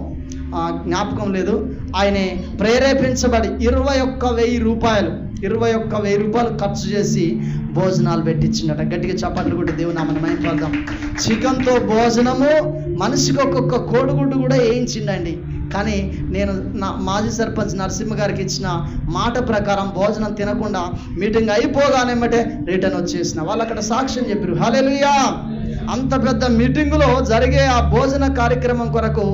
జ్ఞాపకం లేదు, ఆయన ప్రేరేపించబడి 21,000 రూపాయలు ఖర్చు చేసి భోజనాలు పెట్టించిండట. గట్టిగా చప్పట్లు కొట్టి దేవుని నామమున మహిమపడదాం. చికెన్తో భోజనము, మనిషికి ఒక్కొక్క కోడిగుడ్డు కూడా వేయించిండండి. కానీ నేను నా మాజీ సర్పంచ్ నరసింహ గారికి ఇచ్చిన మాట ప్రకారం భోజనం తినకుండా మీటింగ్ అయిపోగానే రిటర్న్ వచ్చేసిన. వాళ్ళు అక్కడ సాక్ష్యం చెప్పారు. హల్లెలూయా. అంత పెద్ద మీటింగులో జరిగే ఆ భోజన కార్యక్రమం కొరకు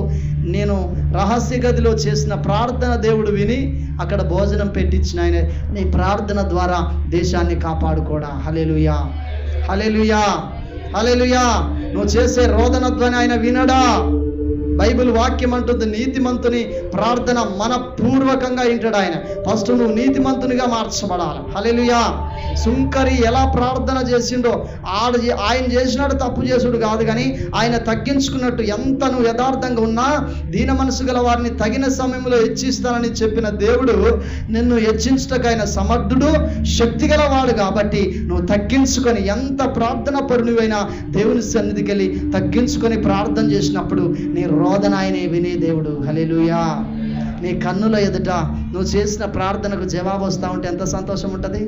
నేను రహస్య గదిలో చేసిన ప్రార్థన దేవుడు విని అక్కడ భోజనం పెట్టించిన ఆయన నీ ప్రార్థన ద్వారా దేశాన్ని కాపాడుకోడా. హల్లెలూయా, హల్లెలూయా, హల్లెలూయా. నువ్వు చేసే రోదన ధ్వని ఆయన వినడా. బైబిల్ వాక్యం అంటుంది, నీతిమంతుని ప్రార్థన మనపూర్వకంగా వింటాడు ఆయన. ఫస్ట్ నువ్వు నీతిమంతునిగా మార్చబడాలి. హల్లెలూయా. సుంకరి ఎలా ప్రార్థన చేసిండో, ఆయన చేసినాడు తప్పు చేసుడు కాదు, కానీ ఆయన తగ్గించుకున్నట్టు, ఎంత నువ్వు యథార్థంగా ఉన్నా దీన మనసు గల వారిని తగిన సమయంలో హెచ్చిస్తానని చెప్పిన దేవుడు నిన్ను హెచ్చించటకు ఆయన సమర్థుడు, శక్తి గలవాడు. కాబట్టి నువ్వు తగ్గించుకొని, ఎంత ప్రార్థన పరునివైనా దేవుని సన్నిధికి వెళ్ళి తగ్గించుకొని ప్రార్థన చేసినప్పుడు నీ రోదన ఆయనే వినే దేవుడు. హల్లెలూయా. నీ కన్నుల ఎదుట నువ్వు చేసిన ప్రార్థనకు జవాబు వస్తూ ఉంటే ఎంత సంతోషం ఉంటుంది.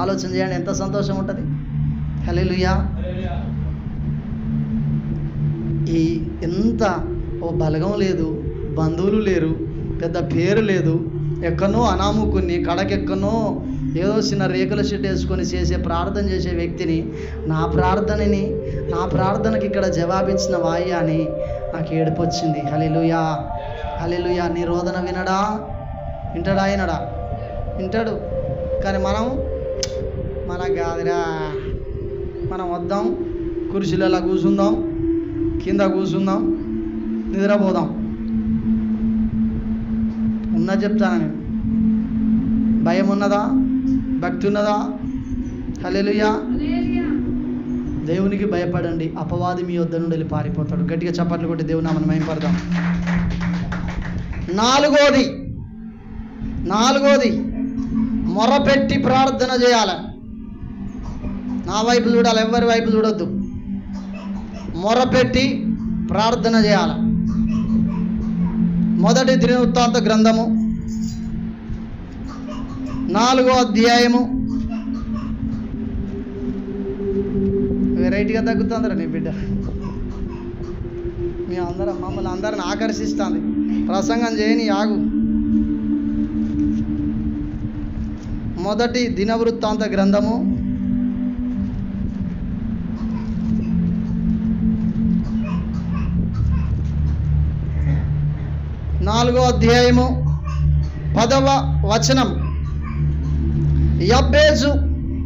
ఆలోచన చేయండి, ఎంత సంతోషం ఉంటుంది. హల్లెలూయా. ఎంత బలగం లేదు, బంధువులు లేరు, పెద్ద పేరు లేదు, ఎక్కనో అనాముకుని కడకెక్కనో ఏదో చిన్న రేకుల షెడ్ వేసుకొని చేసే ప్రార్థన చేసే వ్యక్తిని నా ప్రార్థనకి ఇక్కడ జవాబిచ్చిన వాయ్య అని నాకు ఏడుపు వచ్చింది. హల్లెలూయా, హల్లెలూయా. నీ రోదన వినడా? వింటాడా? ఆయనడా? వింటాడు. కానీ మనకు కాదురా, మనం వద్దాం, కుర్చీలలో కూర్చుందాం, కింద కూర్చుందాం, నిద్రపోదాం. ఉన్నా చెప్తాను నేను. భయం ఉన్నదా? భక్తి ఉన్నదా? హల్లెలూయా. దేవునికి భయపడండి, అపవాది మీ వద్ద నుండి వెళ్ళి పారిపోతాడు. గట్టిగా చప్పట్లు కొట్టి దేవుని నామమున మహిమపడదాం. నాలుగోది మొరపెట్టి ప్రార్థన చేయాలి. నా వైపు చూడాలి, ఎవరి వైపు చూడొద్దు. మొరపెట్టి ప్రార్థన చేయాలి. మొదటి దినవృత్తాంత గ్రంథము 4వ అధ్యాయము. వెరైటీగా తగ్గుతుందిరా నీ బిడ్డ. మమ్మల్ని అందరిని ఆకర్షిస్తుంది. ప్రసంగం చేయని ఆగు. మొదటి దినవృత్తాంత గ్రంథము 4వ అధ్యాయము 10వ వచనం. యబ్బేజు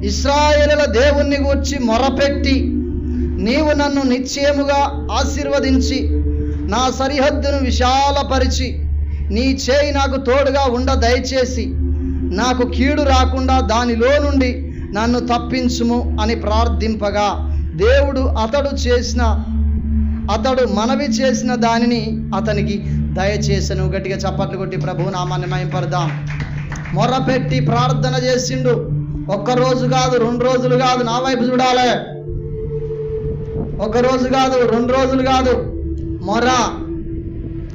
ఇశ్రాయేలుల దేవుణ్ణి గూర్చి మొరపెట్టి, నీవు నన్ను నిశ్చయముగా ఆశీర్వదించి నా సరిహద్దును విశాలపరిచి నీ చేయి నాకు తోడుగా ఉండ దయచేసి నాకు కీడు రాకుండా దానిలో నుండి నన్ను తప్పించుము అని ప్రార్థింపగా దేవుడు అతడు మనవి చేసిన దానిని అతనికి దయచేసను. గట్టిగా చప్పట్లు కొట్టి ప్రభు నామాన్ని మహిమపడదాం. మొరపెట్టి ప్రార్థన చేసిండు. 1 రోజు కాదు, 2 రోజులు కాదు. నా వైపు చూడాలి. 1 రోజు కాదు, 2 రోజులు కాదు.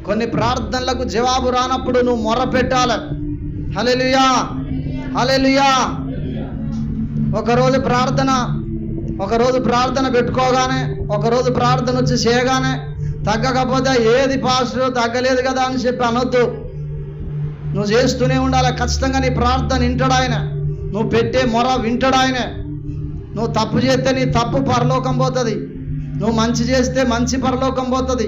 కొన్ని ప్రార్థనలకు జవాబు రానప్పుడు నువ్వు మొర పెట్టాలి. హల్లెలూయా, హల్లెలూయా. ఒక రోజు ప్రార్థన పెట్టుకోగానే, ఒక రోజు ప్రార్థన వచ్చి చేయగానే తగ్గకపోతే ఏది పాస్టర్ తగ్గలేదు కదా అని చెప్పి అనొద్దు. నువ్వు చేస్తూనే ఉండాలి. ఖచ్చితంగా నీ ప్రార్థన వింటాడు ఆయన. నువ్వు పెట్టే మొర వింటాడు ఆయన. నువ్వు తప్పు చేస్తే నీ తప్పు పరలోకం పోతుంది. నువ్వు మంచి చేస్తే మంచి పరలోకం పోతుంది.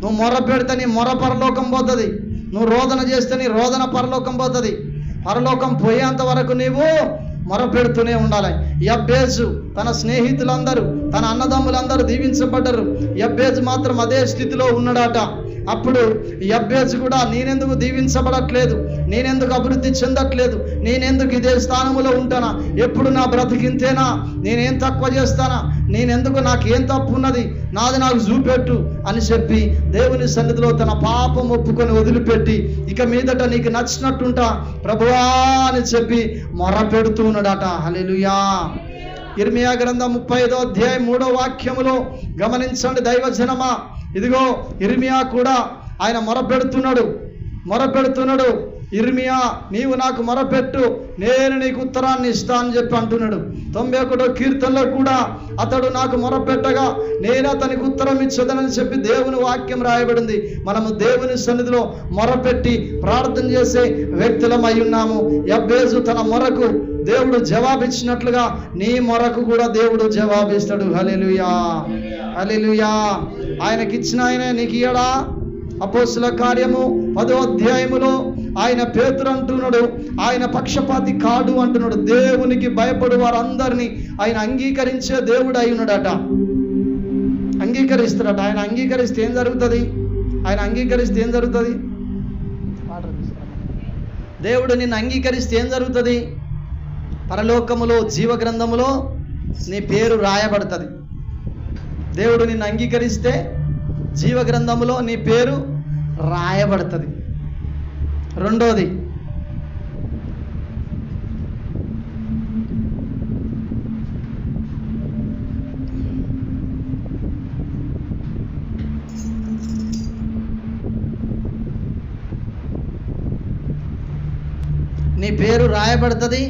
నువ్వు మొర పెడితే నీ మొర పరలోకం పోతుంది. నువ్వు రోదన చేస్తే నీ రోదన పరలోకం పోతుంది. పరలోకం పోయేంత వరకు నీవు మొరపెడుతూనే ఉండాలి. యబ్బేజు తన స్నేహితులందరూ, తన అన్నదమ్ములందరూ దీవించబడ్డరు. యబ్బేజు మాత్రం అదే స్థితిలో ఉన్నాడట. అప్పుడు యబ్బేజు కూడా నేనెందుకు దీవించబడట్లేదు, నేనెందుకు అభివృద్ధి చెందట్లేదు, నేనెందుకు ఇదే స్థానంలో ఉంటానా, ఎప్పుడు నా బ్రతికింతేనా, నేనేం తక్కువ చేస్తానా, నేనెందుకు, నాకేం తప్పు ఉన్నది, నాది నాకు చూపెట్టు అని చెప్పి దేవుని సన్నిధిలో తన పాపం ఒప్పుకొని వదిలిపెట్టి ఇక మీదట నీకు నచ్చినట్టుంటా ప్రభువా అని చెప్పి మొర పెడుతూ ఉన్నాడట. హల్లెలూయా. ఇర్మియా గ్రంథం 35వ అధ్యాయం 3వ వాక్యములో గమనించండి దైవజనమా. ఇదిగో ఇర్మియా కూడా ఆయన మొరపెడుతున్నాడు. ఇర్మియా నీవు నాకు మొరపెట్టు, నేను నీకు ఉత్తరాన్ని ఇస్తా అని చెప్పి అంటున్నాడు. 91వ కీర్తనలో కూడా అతడు నాకు మొరపెట్టగా నేను అతనికి ఉత్తరం ఇచ్చదనని చెప్పి దేవుని వాక్యం రాయబడింది. మనము దేవుని సన్నిధిలో మొరపెట్టి ప్రార్థన చేసే వ్యక్తులమై ఉన్నాము. యబ్బేజు తన మొరకు దేవుడు జవాబిచ్చినట్లుగా నీ మొరకు కూడా దేవుడు జవాబిస్తాడు. హల్లెలూయా, హల్లెలూయా. ఆయనకిచ్చిన ఆయనే నీకు ఇయ్యడా? అపోస్తుల కార్యము 10వ అధ్యాయములో ఆయన పేతురు అంటున్నాడు, ఆయన పక్షపాతి కాడు అంటున్నాడు. దేవునికి భయపడు వారందరినీ ఆయన అంగీకరించే దేవుడు అయి ఉన్నాడట. అంగీకరిస్తాడట. ఆయన అంగీకరిస్తే ఏం జరుగుతుంది? దేవుడు నిన్ను అంగీకరిస్తే ఏం జరుగుతుంది? పరలోకములో జీవ గ్రంథములో నీ పేరు రాయబడుతుంది. దేవుడు నిన్ను అంగీకరిస్తే జీవ గ్రంథములో నీ పేరు రాయబడుతుంది. రెండోది, నీ పేరు రాయబడుతుంది.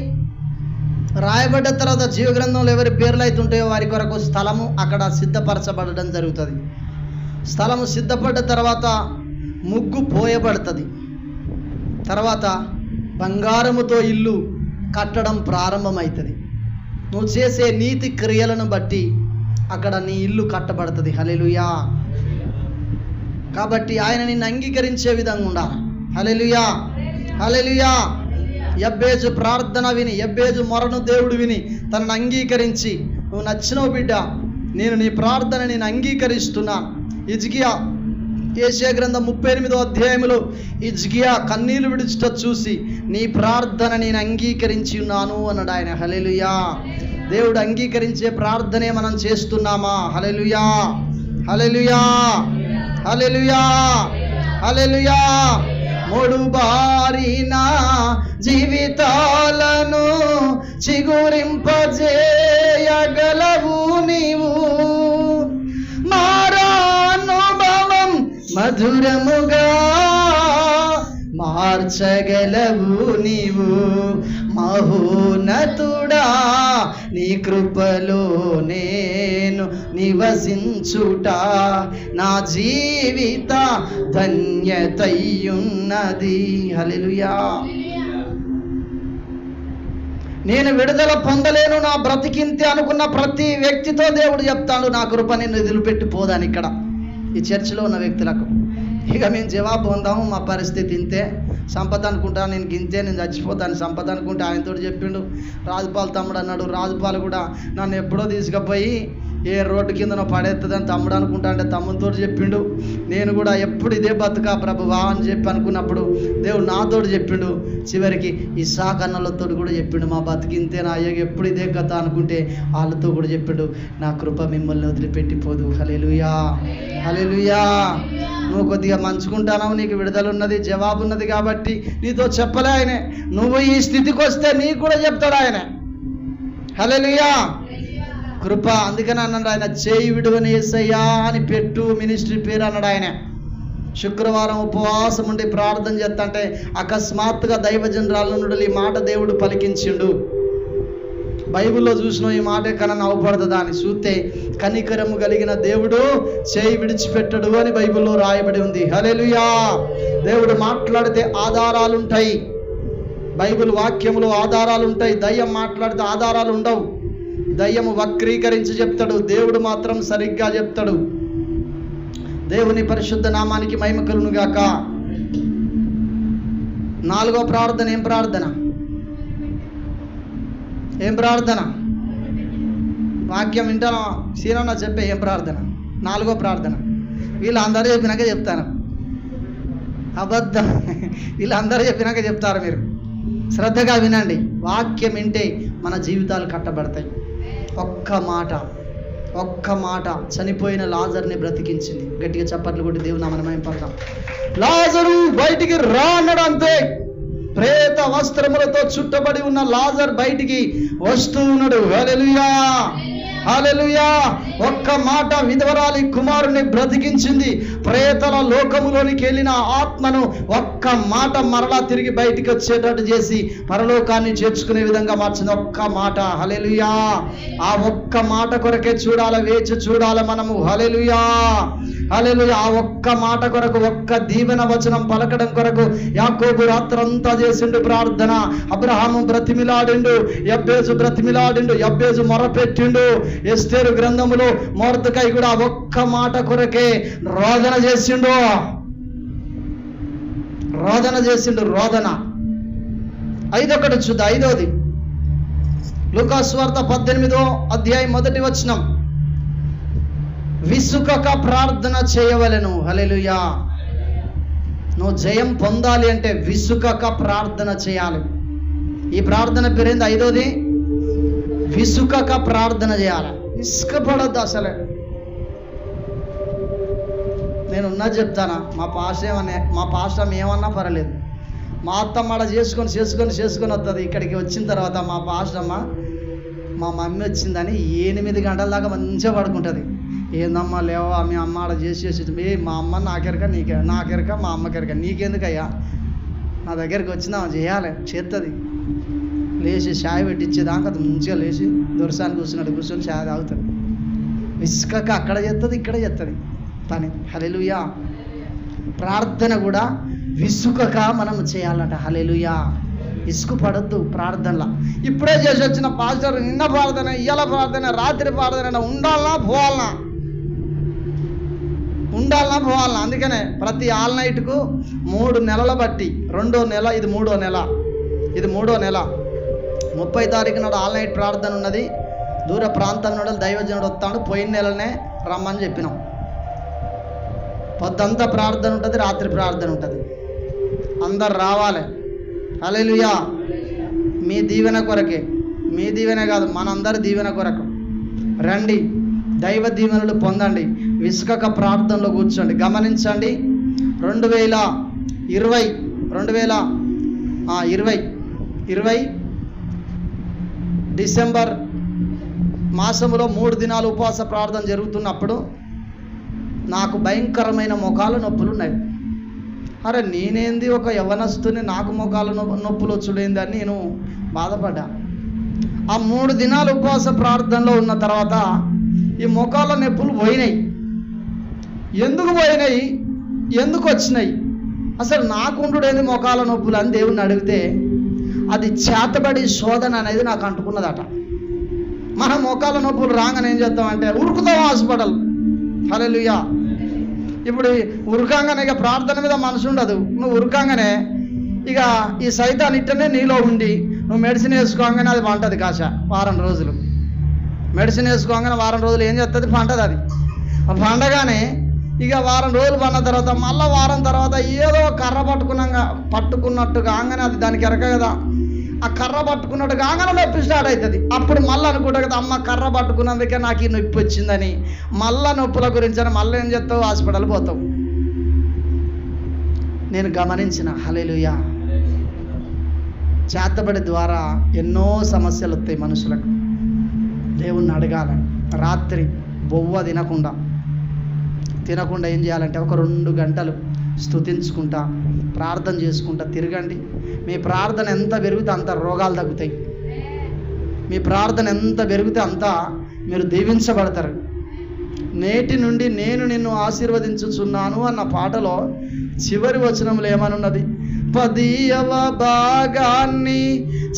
రాయబడ్డ తర్వాత జీవ గ్రంథంలో ఎవరి పేర్లు అయితే ఉంటాయో వారి కొరకు స్థలము అక్కడ సిద్ధపరచబడడం జరుగుతుంది. స్థలము సిద్ధపడ్డ తర్వాత ముగ్గు పోయబడుతుంది. తర్వాత బంగారముతో ఇల్లు కట్టడం ప్రారంభమవుతుంది. నువ్వు చేసే నీతి క్రియలను బట్టి అక్కడ నీ ఇల్లు కట్టబడుతుంది. హల్లెలూయా. కాబట్టి ఆయన నిన్ను అంగీకరించే విధంగా ఉండాలి. హల్లెలూయా, హల్లెలూయా. యబ్బేజు ప్రార్థన విని, యబ్బేజు మొరను దేవుడు విని తనను అంగీకరించి, నువ్వు నచ్చినవు బిడ్డ, నేను నీ ప్రార్థన నేను అంగీకరిస్తున్నాను. హిజ్కియా యెషయా గ్రంథం 38వ అధ్యాయములో హిజ్కియా కన్నీళ్లు విడుచుట చూసి నీ ప్రార్థన నేను అంగీకరించి ఉన్నాను అన్నాడు ఆయన. హల్లెలూయా. దేవుడు అంగీకరించే ప్రార్థనే మనం చేస్తున్నామా? హల్లెలూయా, హల్లెలూయా, హల్లెలూయా, హల్లెలూయా. మూడు బారిన జీవితాలను చిగురింపజేయగలవు నీవు, మారానుభవం మధురముగా మార్చగలవు నీవు. మహోన్నతుడా నీ కృపలో నేను నివసించుట నా జీవిత ధన్యతయున్నది. హల్లెలూయా. నేను విడుదల పొందలేను, నా బ్రతికింతే అనుకున్న ప్రతి వ్యక్తితో దేవుడు చెప్తాడు, నా కృప నేను వదిలిపెట్టిపోదాను. ఇక్కడ ఈ చర్చిలో ఉన్న వ్యక్తులకు ఇక మేము జవాబు పొందాము, మా పరిస్థితి ఇంతే, సంపద అనుకుంటా నేను గింతే, నేను చచ్చిపోతాను సంపద అనుకుంటే ఆయనతో చెప్పిండు. రాజుపాల్ తమ్ముడు అన్నాడు. రాజుపాల్ కూడా నన్ను ఎప్పుడో తీసుకుపోయి ఏ రోడ్డు కిందనో పడేస్తుందని తమ్ముడు అనుకుంటా అంటే తమ్ముడితో చెప్పిండు. నేను కూడా ఎప్పుడు ఇదే బతుకా ప్రభువా అని చెప్పి అనుకున్నప్పుడు దేవుడు నాతో చెప్పిండు. చివరికి ఇస్సాకు అన్నలతో కూడా చెప్పిండు, మా బతికింతే నా అయ్యకి ఎప్పుడు ఇదే కథ అనుకుంటే వాళ్ళతో కూడా చెప్పిండు, నా కృప మిమ్మల్ని వదిలిపెట్టిపోదు. హల్లెలూయా, హల్లెలూయా. నువ్వు కొద్దిగా మంచుకుంటానావు, నీకు విడుదల ఉన్నది, జవాబు ఉన్నది కాబట్టి నీతో చెప్పలే ఆయనే. నువ్వు ఈ స్థితికి వస్తే నీకు కూడా చెప్తాడు ఆయన. హల్లెలూయా. కృప. అందుకని అన్నాడు ఆయన, చేయి విడువని యేసయ్యా అని పెట్టు మినిస్ట్రీ పేరు అన్నాడు ఆయన. శుక్రవారం ఉపవాసం ఉండి ప్రార్థన చేస్తుంటే అకస్మాత్తుగా దైవజనరాల నుండి ఈ మాట దేవుడు పలికించిండు. బైబిల్లో చూసిన ఈ మాట కన్నా నవ్వుపడుతుందా అని చూస్తే కనికరము కలిగిన దేవుడు చేయి విడిచిపెట్టడు అని బైబిల్లో రాయబడి ఉంది. హల్లెలూయా. దేవుడు మాట్లాడితే ఆధారాలు ఉంటాయి. బైబిల్ వాక్యములో ఆధారాలు ఉంటాయి. దయ్యం మాట్లాడితే ఆధారాలు ఉండవు. దయ్యము వక్రీకరించి చెప్తాడు, దేవుడు మాత్రం సరిగ్గా చెప్తాడు. దేవుని పరిశుద్ధ నామానికి మహిమ కలుగును గాక. 4వ ప్రార్థన ఏం ప్రార్థన? ఏం ప్రార్థన? వాక్యం వింటాను సీనన్న చెప్పే ఏం ప్రార్థన? 4వ ప్రార్థన. వీళ్ళందరూ చెప్పినాక చెప్తాను. అబద్ధం. వీళ్ళందరూ చెప్పినాక చెప్తారు. మీరు శ్రద్ధగా వినండి. వాక్యం వింటే మన జీవితాలు కట్టబడతాయి. ఒక్క మాట చనిపోయిన లాజర్ని బ్రతికించింది. గట్టిగా చప్పట్లు కొట్టి దేవుని నామమున మహిమపడదాం. లాజరు బయటికి రా అన్నాడు అంతే. ప్రేత వస్త్రములతో చుట్టబడి ఉన్న లాజర్ బయటికి వస్తూ ఉన్నాడు. హల్లెలూయా, హల్లెలూయా. ఒక్క మాట విధవరాలి కుమారుని బ్రతికించింది. ప్రేతల లోకములోనికి వెళ్ళిన ఆత్మను ఒక్క మాట మరలా తిరిగి బయటికి వచ్చేటట్టు చేసి పరలోకాన్ని చేర్చుకునే విధంగా మార్చింది. ఒక్క మాట. హల్లెలూయా. ఆ ఒక్క మాట కొరకే చూడాలి, వేచి చూడాలి మనము. హల్లెలూయా, హల్లెలూయా. ఆ ఒక్క మాట కొరకు, ఒక్క దీవెన వచనం పలకడం కొరకు యాకోబు రాత్రంతా చేసిండు ప్రార్థన. అబ్రహాము బ్రతిమిలాడిండు, యబ్బేజు బ్రతిమిలాడిండు, యబ్బేజు మొరపెట్టిండు. ఎస్తేరు గ్రంథములో మొర్దెకై కూడా ఒక్క మాట కొరకే రోదన చేసిండు. రోదన. 5 చూద్దాం. 5వది లూకా సువార్త 18వ అధ్యాయం 1వ వచనం. విసుకక ప్రార్థన చేయవలెను. హల్లెలూయా. నువ్వు జయం పొందాలి అంటే విసుకక ప్రార్థన చేయాలి. ఈ ప్రార్థన పేరేంది? 5వది విసుకక ప్రార్థన చేయాలి. ఇసుకపడద్దు అసలే. నేనున్నా చెప్తానా, మా పాస్టర్ ఏమన్నా పర్లేదు. మా అత్తమ్మ చేసుకొని వస్తుంది. ఇక్కడికి వచ్చిన తర్వాత మా పాస్టమ్మ మా మమ్మీ వచ్చిందని 8 గంటల దాకా మంచిగా పడుకుంటుంది. ఏందమ్మా లేవా, మీ అమ్మ ఆడ చేసి మా అమ్మ నాకెరక మా అమ్మకెరక, నీకెందుకయ్యా, నా దగ్గరికి వచ్చిందామా చేయాలి, చేస్తుంది. లేచి చాయ్ పెట్టించేదాకా మంచిగా లేచి దొరసాన్ని కూర్చొని చాయ్ తాగుతుంది. విసుకక అక్కడ చేస్తుంది, ఇక్కడ చేస్తుంది పని. హల్లెలూయా. ప్రార్థన కూడా విసుకక మనం చేయాలట. హల్లెలూయా. ఇసుకు పడద్దు ప్రార్థనలా. ఇప్పుడే చేసి వచ్చిన పాస్టర్ నిన్న ప్రార్థన, ఇయ్యాల ప్రార్థన, రాత్రి ప్రార్థన, ఉండాలనా పోవాలనా? అందుకనే ప్రతి ఆల్ నైట్కు 3 నెలల బట్టి, 2వ నెల, ఇది 3వ నెల, 30 తారీఖు నాడు ఆల్ నైట్ ప్రార్థన ఉన్నది. దూర ప్రాంతం నుండి దైవజనుడు వస్తాడు. పోయిన నెలనే రమ్మని చెప్పినాం. పొద్దంతా ప్రార్థన ఉంటుంది, రాత్రి ప్రార్థన ఉంటుంది. అందరు రావాలి. హల్లెలూయా. మీ దీవెన కొరకే, మీ దీవెన కాదు, మనందరి దీవెన కొరకు రండి. దైవ దీవెనలు పొందండి. విసుకక ప్రార్థనలో కూర్చోండి. గమనించండి. 2020 డిసెంబర్ మాసములో 3 దినాలు ఉపవాస ప్రార్థన జరుగుతున్నప్పుడు నాకు భయంకరమైన మోకాళ్ళ నొప్పులు ఉన్నాయి. అరే నేనేంది ఒక యవ్వనస్తుని నాకు మోకాళ్ళ నొప్పులు వచ్చుడేంది అని నేను బాధపడ్డా. ఆ 3 దినాలు ఉపవాస ప్రార్థనలో ఉన్న తర్వాత ఈ మోకాళ్ళ నొప్పులు పోయినాయి. ఎందుకు పోయినాయి, ఎందుకు వచ్చినాయి, అసలు నాకుండుడేంది మోకాళ్ళ నొప్పులు అని దేవుణ్ణి అడిగితే అది చేతబడి శోధన అనేది నాకు అంటుకున్నదట. మనం మోకాళ్ళ నొప్పులు రాగానే ఏం చేస్తామంటే ఉరుకుతాం హాస్పిటల్. హల్లెలూయా. ఇప్పుడు ఉరకంగానే ఇక ప్రార్థన మీద మనసు ఉండదు. నువ్వు ఉరకంగానే ఇక ఈ సైతాన్ ఇట్టనే నీలో ఉండి నువ్వు మెడిసిన్ వేసుకోగానే అది పంటది. వారం రోజులు మెడిసిన్ వేసుకోగానే వారం రోజులు ఏం చేస్తుంది, పంటది. అది పండగానే ఇక వారం రోజులు పడిన తర్వాత మళ్ళీ వారం తర్వాత ఏదో కర్ర పట్టుకున్నట్టు కాగానే అది దానికి ఎరక కదా, ఆ కర్ర పట్టుకున్నట్టు కాగానే నొప్పి స్టార్ట్ అవుతుంది. అప్పుడు మళ్ళీ అనుకుంటా కదా, అమ్మ కర్ర పట్టుకున్నందుకే నాకు ఈ నొప్పి వచ్చిందని. మళ్ళీ నొప్పుల గురించి అని మళ్ళీ ఏం చేస్తావు, హాస్పిటల్ పోతావు. నేను గమనించిన. హల్లెలూయా. చేతబడి ద్వారా ఎన్నో సమస్యలు వస్తాయి మనుషులకు. దేవుణ్ణి అడగాలి. రాత్రి బొవ్వ తినకుండా ఏం చేయాలంటే ఒక 2 గంటలు స్తుతించుకుంటా ప్రార్థన చేసుకుంటా తిరగండి. మీ ప్రార్థన ఎంత పెరిగితే అంత రోగాలు తగ్గుతాయి. మీ ప్రార్థన ఎంత పెరిగితే అంత మీరు దీవించబడతారు. నేటి నుండి నేను నిన్ను ఆశీర్వదించుచున్నాను అన్న పాటలో చివరి వచనంలో ఏమనున్నది, 10వ భాగాన్ని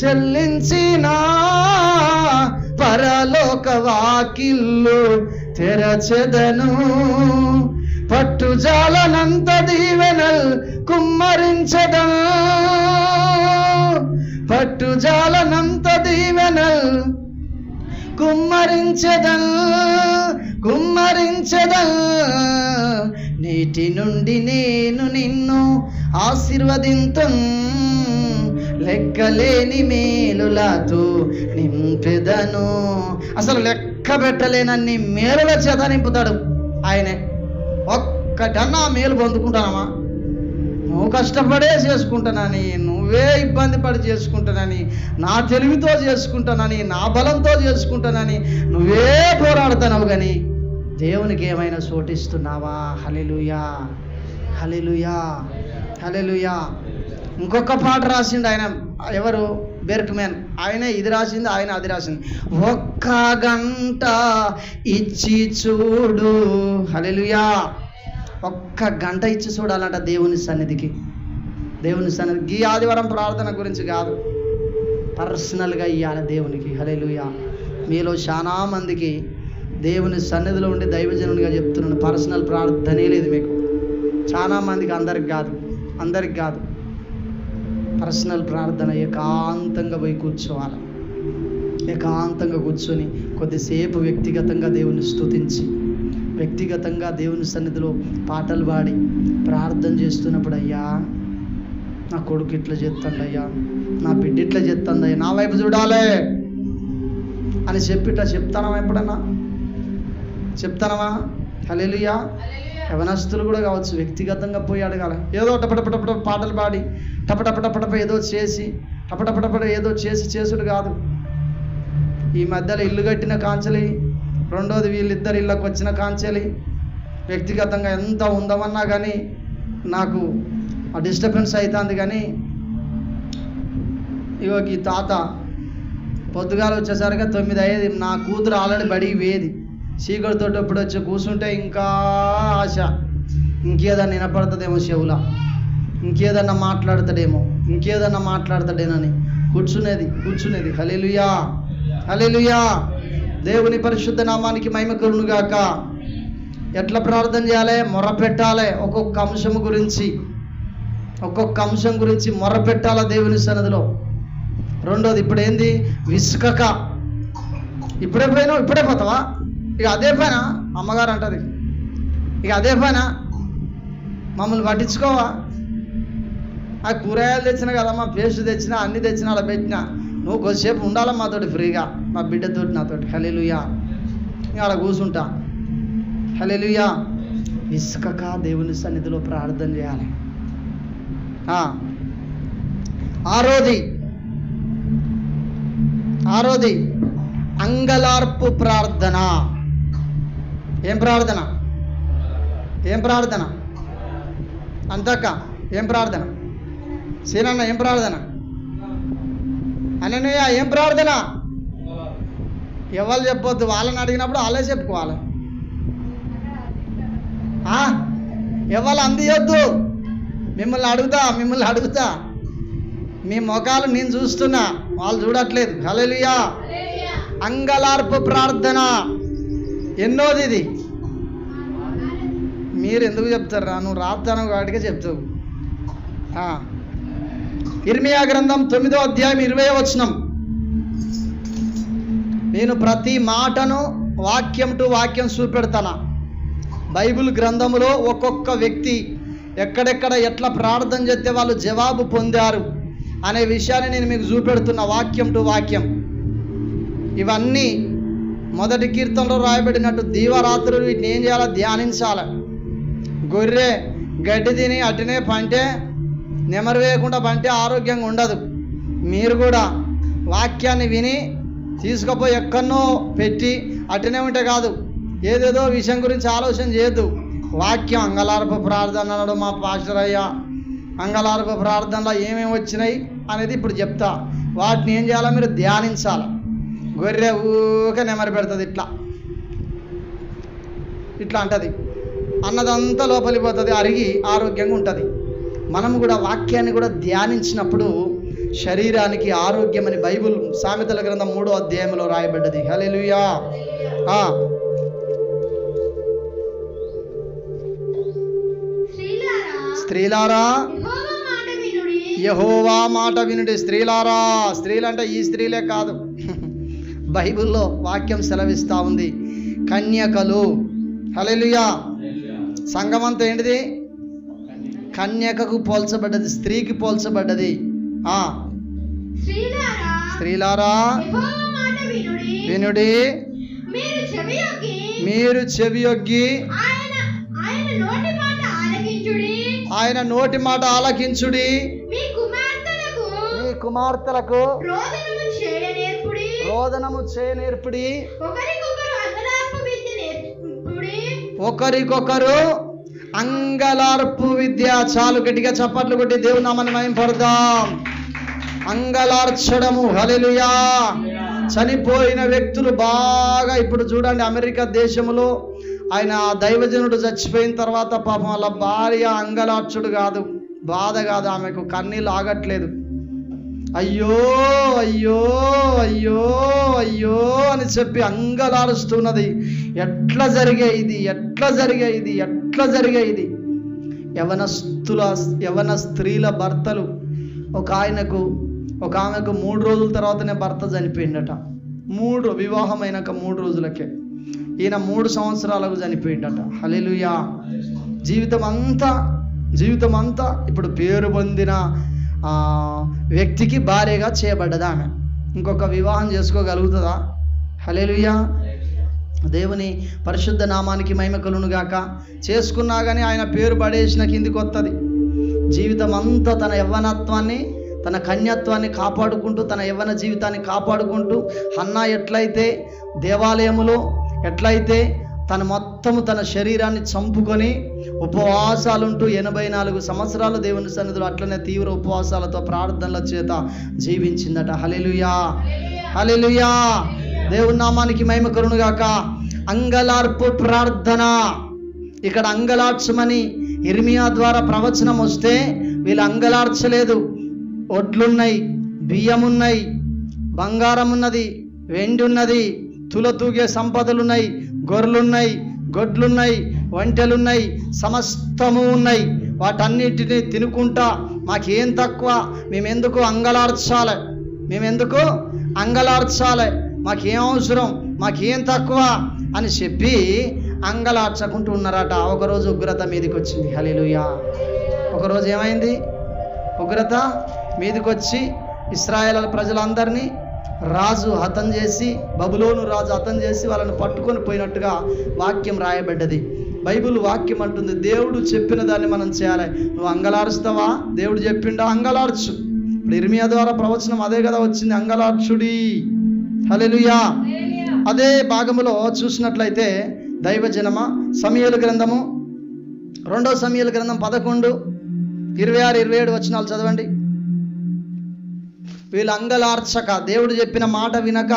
చెల్లించిన పరలోక వాకిళ్ళు తెరచెదను, పట్టుజాలనంత దీవెనల్ కుమ్మరించదను, పట్టుజాలనంత దీవెనల్ కుమ్మరించెదల్ నేటి నుండి నేను నిన్ను ఆశీర్వదింతున్ లెక్కలేని మేలులతో నింపెదను. అసలు లెక్క పెట్టలేనన్ని మేలుల చేత నింపుతాడు ఆయనే. ఒక్కటన్నా మేలు పొందుకుంటానమ్మా? నువ్వు కష్టపడే చేసుకుంటానని, నువ్వే ఇబ్బంది పడి చేసుకుంటానని, నా తెలివితో చేసుకుంటానని, నా బలంతో చేసుకుంటానని నువ్వే పోరాడుతున్నావు, కానీ దేవునికి ఏమైనా చోటిస్తున్నావా? హల్లెలూయా, హల్లెలూయా, హల్లెలూయా. ఇంకొక పాట రాసిండు ఆయన, ఎవరు? బెర్క్మెన్. ఆయనే ఇది రాసింది, ఆయన అది రాసింది. ఒక్క గంట ఇచ్చి చూడు. హల్లెలూయా. ఒక్క గంట ఇచ్చి చూడాలంట దేవుని సన్నిధికి. దేవుని సన్నిధికి. ఈ ఆదివారం ప్రార్థన గురించి కాదు, పర్సనల్గా ఇవ్వాలి దేవునికి. హల్లెలూయా. మీలో చాలా మందికి దేవుని సన్నిధిలో ఉండి దైవజనునిగా చెప్తున్నాను, పర్సనల్ ప్రార్థనే లేదు మీకు. చాలా మందికి, అందరికి కాదు. పర్సనల్ ప్రార్థన ఏకాంతంగా పోయి కూర్చోవాలి. ఏకాంతంగా కూర్చొని కొద్దిసేపు వ్యక్తిగతంగా దేవుని స్తుతించి, వ్యక్తిగతంగా దేవుని సన్నిధిలో పాటలు పాడి ప్రార్థన చేస్తున్నప్పుడు, అయ్యా నా కొడుకు ఇట్లా చేస్తాడయ్యా, నా బిడ్డ ఇట్లా చేస్తుందయ్యా, నా వైపు చూడాలే అని చెప్తానమా? ఎప్పుడన్నా చెప్తానమా? హల్లెలూయా. యవనస్తులు కూడా కావచ్చు, వ్యక్తిగతంగా పోయి అడగాల. ఏదో టపటపటపట పాటలు పాడి టపటపటపట ఏదో చేసి టపటపటపట ఏదో చేసుడు కాదు. ఈ మధ్యలో ఇల్లు కట్టిన కాంచెలి, రెండోది వీళ్ళిద్దరు ఇళ్ళకి వచ్చిన కాంచెలి, వ్యక్తిగతంగా ఎంత ఉందామన్నా కానీ నాకు డిస్టర్బెన్స్ అవుతుంది. కానీ ఇగో ఈ తాత పొద్దుగాల వచ్చేసరికి 9 అయ్యేది. నా కూతురు ఆల్రెడీ బడికి వేది. చీకటితో ఎప్పుడు వచ్చి కూర్చుంటే ఇంకా ఆశ, ఇంకేదన్నా వినపడుతుందేమో చెవులా, ఇంకేదన్నా మాట్లాడతాడేనని కూర్చునేది. హల్లెలూయా, హల్లెలూయా. దేవుని పరిశుద్ధ నామానికి మహిమ కలుగును గాక. ఎట్లా ప్రార్థన చేయాలి? మొరపెట్టాలి. ఒక్కొక్క అంశం గురించి మొరపెట్టాలి దేవుని సన్నిధిలో. రెండోది, ఇప్పుడు ఏంది? విసుకక. ఇప్పుడే పోయినావు, ఇప్పుడే పోతావా? ఇక అదే పైన అమ్మగారు అంటది, ఇక అదే పైన మమ్మల్ని పట్టించుకోవా? ఆ కూరగాయలు తెచ్చినా కదమ్మా, పేస్ట్ తెచ్చినా, అన్ని తెచ్చినా, అలా పెట్టినా, నువ్వు కొద్దిసేపు ఉండాలమ్మా మాతోటి ఫ్రీగా, మా బిడ్డతోటి, నాతోటి. హల్లెలూయా. ఇంకా అలా కూర్చుంటా. హల్లెలూయా. విసుకక దేవుని సన్నిధిలో ప్రార్థన చేయాలి. ఆరోది అంగలార్పు ప్రార్థన. ఏం ప్రార్థన అంతక్క? ఏం ప్రార్థన? సీనన్న ఏం ప్రార్థన? అననయ్య ఏం ప్రార్థన? ఎవరు చెప్పొద్దు, వాళ్ళని అడిగినప్పుడు వాళ్ళే చెప్పుకోవాలి. ఎవరు అందియొద్దు. మిమ్మల్ని అడుగుతా. మీ ముఖాలు నేను చూస్తున్నా, వాళ్ళు చూడట్లేదు. హల్లెలూయా. అంగలార్పు ప్రార్థన ఎన్నోది ఇది? మీరు ఎందుకు చెప్తారా? నువ్వు రాస్తాను వాటికే చెప్తావు. ఇర్మియా గ్రంథం 9వ అధ్యాయం 20వ వచనం. నేను ప్రతి మాటను వాక్యం టు వాక్యం చూపెడతాను. బైబిల్ గ్రంథములో ఒక్కొక్క వ్యక్తి ఎక్కడెక్కడ ఎట్లా ప్రార్థన చేస్తే వాళ్ళు జవాబు పొందారు అనే విషయాన్ని నేను మీకు చూపెడుతున్నా, వాక్యం టు వాక్యం. ఇవన్నీ మొదటి కీర్తనలో రాయబడినట్టు దీవరాత్రులు వీటిని ఏం చేయాలో ధ్యానించాలి. గొర్రె గడ్డి తిని అటునే పంటే, నెమరు వేయకుండా పంటే ఆరోగ్యంగా ఉండదు. మీరు కూడా వాక్యాన్ని విని తీసుకుపోయి ఎక్కడనో పెట్టి అటునే ఉంటే కాదు, ఏదేదో విషయం గురించి ఆలోచన చేయొద్దు. వాక్యం అంగలార్ప ప్రార్థన అన్నాడు మా పాస్టర్ అయ్యా. అంగలార్ప ప్రార్థనలో ఏమేమి వచ్చినాయి అనేది ఇప్పుడు చెప్తా. వాటిని ఏం చేయాలో మీరు ధ్యానించాలి. గొర్రె ఊక నెమరు పెడుతుంది, ఇట్లా అంటది, అన్నదంతా లోపలిపోతుంది, అరిగి ఆరోగ్యంగా ఉంటుంది. మనం కూడా వాక్యాన్ని కూడా ధ్యానించినప్పుడు శరీరానికి ఆరోగ్యం అని బైబిల్ సామెతల గ్రంథం 3వ అధ్యాయంలో రాయబడ్డది. హల్లెలూయా. స్త్రీలారా యెహోవా మాట వినుడి. స్త్రీలారా, స్త్రీలంటే ఈ స్త్రీలే కాదు, బైబిల్లో వాక్యం సెలవిస్తూ ఉంది, కన్యకలు. హల్లెలూయా. సంఘమంతా ఏంటిది? కన్యకకు పోల్చబడ్డది, స్త్రీకి పోల్చబడ్డది. స్త్రీలారా వినుడి, మీరు చెవియొగ్గి ఆయన నోటి మాట ఆలకించుడి. మీ కుమార్తెలకు రోదనము చేయనేర్పుడి. ఒకరికొకరు అంగలార్పు విద్య. చాలు, గట్టిగా చప్పట్లు కొట్టి దేవుని నామాన్ని మహిమపడదాం. అంగలార్చడము. హల్లెలూయా. చనిపోయిన వ్యక్తులు బాగా, ఇప్పుడు చూడండి అమెరికా దేశంలో ఆయన దైవజనుడు చచ్చిపోయిన తర్వాత పాపం వాళ్ళ భార్య అంగలార్చుడు కాదు, బాధ కాదు, ఆమెకు కన్నీళ్ళు ఆగట్లేదు. అయ్యో అయ్యో అయ్యో అయ్యో అని చెప్పి అంగలారుస్తున్నది. ఎట్లా జరిగేది, ఎట్లా జరిగేది, ఎట్లా జరిగేది. యవన స్త్రీల భర్తలు, ఒక ఆమెకు 3 రోజుల తర్వాతనే భర్త చనిపోయిందట. వివాహమైనాక 3 రోజులకే. ఈయన 3 సంవత్సరాలకు చనిపోయిందట. హల్లెలూయా. జీవితం అంతా ఇప్పుడు పేరు పొందిన వ్యక్తికి భార్యగా చేయబడ్డదా ఆమె. ఇంకొక వివాహం చేసుకోగలుగుతుందా? హల్లెలూయా. దేవుని పరిశుద్ధ నామానికి మహిమ కలుగును గాక. చేసుకున్నా కానీ ఆయన పేరు పడేసిన కిందికి వస్తుంది. జీవితం అంతా తన యవ్వనత్వాన్ని, తన కన్యత్వాన్ని కాపాడుకుంటూ, తన యవ్వన జీవితాన్ని కాపాడుకుంటూ, హన్నా ఎట్లయితే దేవాలయములో ఎట్లయితే తన శరీరాన్ని చంపుకొని ఉపవాసాలుంటూ 84 సంవత్సరాలు దేవుని సన్నిధిలో అట్లనే తీవ్ర ఉపవాసాలతో ప్రార్థనల చేత జీవించిందట. హల్లెలూయా, హల్లెలూయా. దేవుని నామానికి మహిమ కలుగును గాక. అంగలార్పు ప్రార్థన. ఇక్కడ అంగలార్చమని ఇర్మియా ద్వారా ప్రవచనం వస్తే వీళ్ళు అంగలార్చలేదు. ఒడ్లున్నాయి, బియ్యమున్నాయి, బంగారం ఉన్నది, వెండి ఉన్నది, తులతూగే సంపదలున్నాయి, గొర్రెలున్నాయి, గొడ్లున్నాయి, ఒంటెలున్నాయి, సమస్తము ఉన్నాయి. వాటన్నిటిని తినుకుంటా మాకేం తక్కువ, మేమెందుకు అంగలార్చాలి, మాకేం అవసరం, మాకేం తక్కువ అని చెప్పి అంగలార్చకుంటూ ఉన్నారట. ఒకరోజు ఉగ్రత మీదకి వచ్చింది. హల్లెలూయా. ఒకరోజు ఏమైంది? ఉగ్రత మీదకి వచ్చి ఇశ్రాయేలు ప్రజలందరినీ రాజు హతం చేసి, బబులోను రాజు హతం చేసి వాళ్ళని పట్టుకొని పోయినట్టుగా వాక్యం రాయబడ్డది. బైబిల్ వాక్యం అంటుంది, దేవుడు చెప్పిన దాన్ని మనం చేయాలి. నువ్వు అంగలారుస్తావా? దేవుడు చెప్పిండా? అంగలార్చు. ఇప్పుడు ఇర్మియా ద్వారా ప్రవచనం అదే కదా వచ్చింది, అంగలార్చుడి. హల్లెలూయా. అదే భాగములో చూసినట్లయితే దైవజనమ సమూయేలు గ్రంథము 2వ సమూయేలు గ్రంథం 11, 26, 27 వచనాలు చదవండి. వీళ్ళు అంగలార్చక, దేవుడు చెప్పిన మాట వినక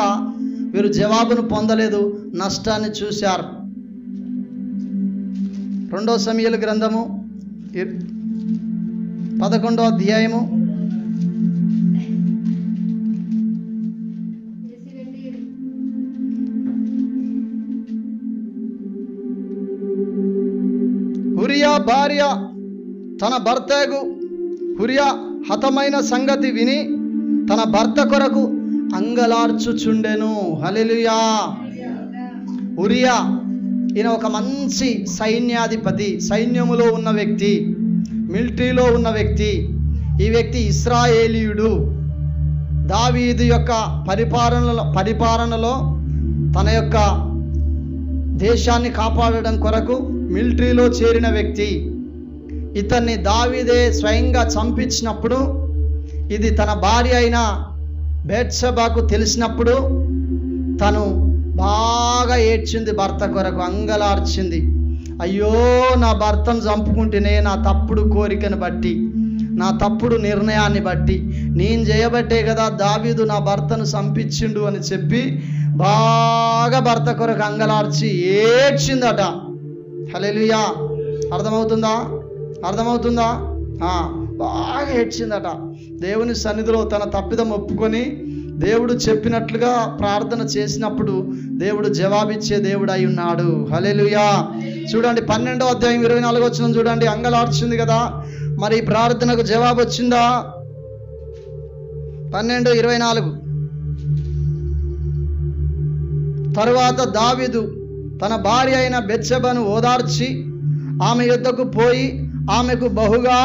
వీరు జవాబును పొందలేదు, నష్టాన్ని చూశారు. 2వ సమూయేలు గ్రంథము 11వ అధ్యాయము 1. హురియా భార్య తన భర్తకు హురియా హతమైన సంగతి విని తన భర్త కొరకు అంగలార్చుచుండెను. హల్లెలూయా. ఉరియా ఈయన ఒక మంచి సైన్యాధిపతి, సైన్యములో ఉన్న వ్యక్తి, మిలిటరీలో ఉన్న వ్యక్తి. ఈ వ్యక్తి ఇశ్రాయేలీయుడు. దావీదు యొక్క పరిపాలనలో తన యొక్క దేశాన్ని కాపాడడం కొరకు మిలిటరీలో చేరిన వ్యక్తి. ఇతన్ని దావీదే స్వయంగా చంపించినప్పుడు ఇది తన భార్య అయిన బెత్షెబాకు తెలిసినప్పుడు తను బాగా ఏడ్చింది, భర్త కొరకు అంగలార్చింది. అయ్యో, నా భర్తను చంపుకుంటేనే నా తప్పుడు కోరికను బట్టి, నా తప్పుడు నిర్ణయాన్ని బట్టి, నేను చేయబట్టే కదా దావీదు నా భర్తను చంపించిండు అని చెప్పి బాగా భర్త కొరకు అంగలార్చి ఏడ్చిందట. హల్లెలూయా. అర్థమవుతుందా? బాగా ఏడ్చిందట. దేవుని సన్నిధిలో తన తప్పిదం ఒప్పుకొని దేవుడు చెప్పినట్లుగా ప్రార్థన చేసినప్పుడు దేవుడు జవాబిచ్చే దేవుడు అయి ఉన్నాడు. హల్లెలూయా. చూడండి 12వ అధ్యాయం 24వ వచనం చూడండి. అంగలార్చింది కదా, మరి ప్రార్థనకు జవాబు వచ్చిందా? 12:24. తరువాత దావీదు తన భార్య అయిన బెత్షెబను ఓదార్చి ఆమె యొద్దకు పోయి ఆమెకు బహుగా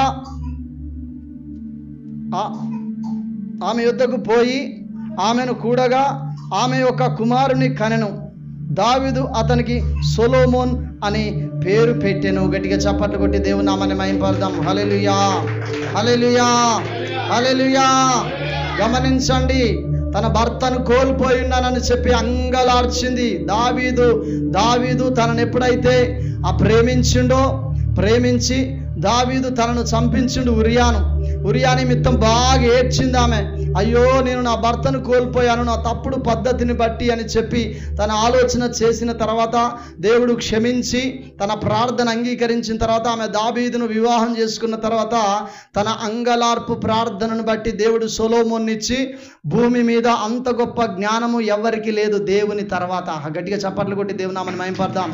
ఆమెను కూడగా ఆమె యొక్క కుమారుని కనెను. దావీదు అతనికి సొలొమోన్ అని పేరు పెట్టెను. గట్టిగా చప్పట్లు కొట్టి దేవుని నామాన్ని మహింపరుద్దాం. హల్లెలూయా, హల్లెలూయా, హల్లెలూయా. గమనించండి, తన భర్తను కోల్పోయి ఉన్నానని చెప్పి అంగలార్చింది. దావీదు తనను ఎప్పుడైతే ప్రేమించి దావీదు తనను చంపించిండు ఉరియా నిమిత్తం బాగా ఏడ్చింది ఆమె. అయ్యో, నేను నా భర్తను కోల్పోయాను, నా తప్పుడు పద్ధతిని బట్టి అని చెప్పి తన ఆలోచన చేసిన తర్వాత దేవుడు క్షమించి తన ప్రార్థన అంగీకరించిన తర్వాత ఆమె దావీదును వివాహం చేసుకున్న తర్వాత తన అంగలార్పు ప్రార్థనను బట్టి దేవుడు సొలొమోన్నిచ్చి, భూమి మీద అంత గొప్ప జ్ఞానము ఎవరికి లేదు దేవుని తర్వాత. గట్టిగా చప్పట్లు కొట్టి దేవుని నామమును మహింపరుద్దాం.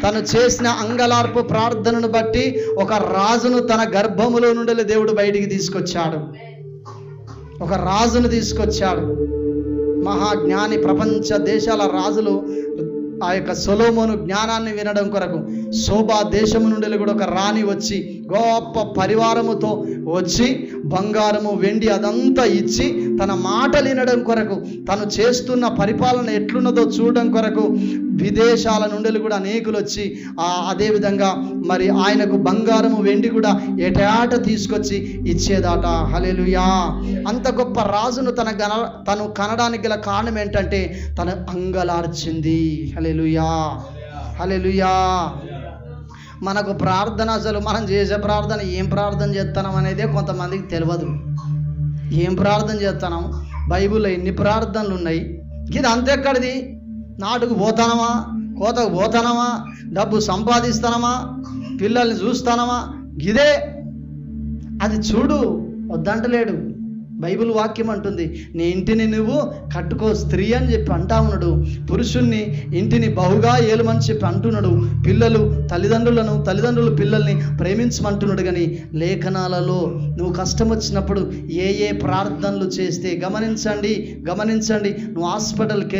తను చేసిన అంగలార్పు ప్రార్థనను బట్టి ఒక రాజును తన గర్భములో నుండి దేవుడు బయటికి తీసుకొచ్చాడు. ఒక రాజును తీసుకొచ్చాడు, మహాజ్ఞాని. ప్రపంచ దేశాల రాజులు ఆ యొక్క సొలొమోను జ్ఞానాన్ని వినడం కొరకు శోభా దేశము నుండి కూడా ఒక రాణి వచ్చి గొప్ప పరివారముతో వచ్చి బంగారము వెండి అదంతా ఇచ్చి తన మాటలు వినడం కొరకు, తను చేస్తున్న పరిపాలన ఎట్లున్నదో చూడడం కొరకు విదేశాల నుండి కూడా అనేకులు వచ్చి అదేవిధంగా మరి ఆయనకు బంగారము వెండి కూడా ఏటాట తీసుకొచ్చి ఇచ్చేదాట. హల్లెలూయా. అంత గొప్ప రాజును తను కనడానికి గల కారణం ఏంటంటే తను అంగలార్చింది. హల్లెలూయా, హల్లెలూయా. మనకు ప్రార్థన, అసలు మనం చేసే ప్రార్థన ఏం ప్రార్థన చేస్తున్నాం అనేదే కొంతమందికి తెలియదు. ఏం ప్రార్థన చేస్తున్నాం? బైబిల్లో ఎన్ని ప్రార్థనలు ఉన్నాయి? ఇది అంతెక్కడిది? నాటుకు పోతానమా, కోతకు పోతానమా, డబ్బు సంపాదిస్తానమా, పిల్లల్ని చూస్తానమా, ఇదే. అది చూడు, వద్దంటలేడు. బైబిల్ వాక్యం అంటుంది, నీ ఇంటిని నువ్వు కట్టుకో స్త్రీ అని చెప్పి అంటా ఉన్నాడు. పురుషుణ్ణి ఇంటిని బహుగా ఏలుమని చెప్పి అంటున్నాడు. తల్లిదండ్రులు పిల్లల్ని ప్రేమించమంటున్నాడు. కానీ లేఖనాలలో నువ్వు కష్టం వచ్చినప్పుడు ఏ ప్రార్థనలు చేస్తే గమనించండి. నువ్వు హాస్పిటల్కి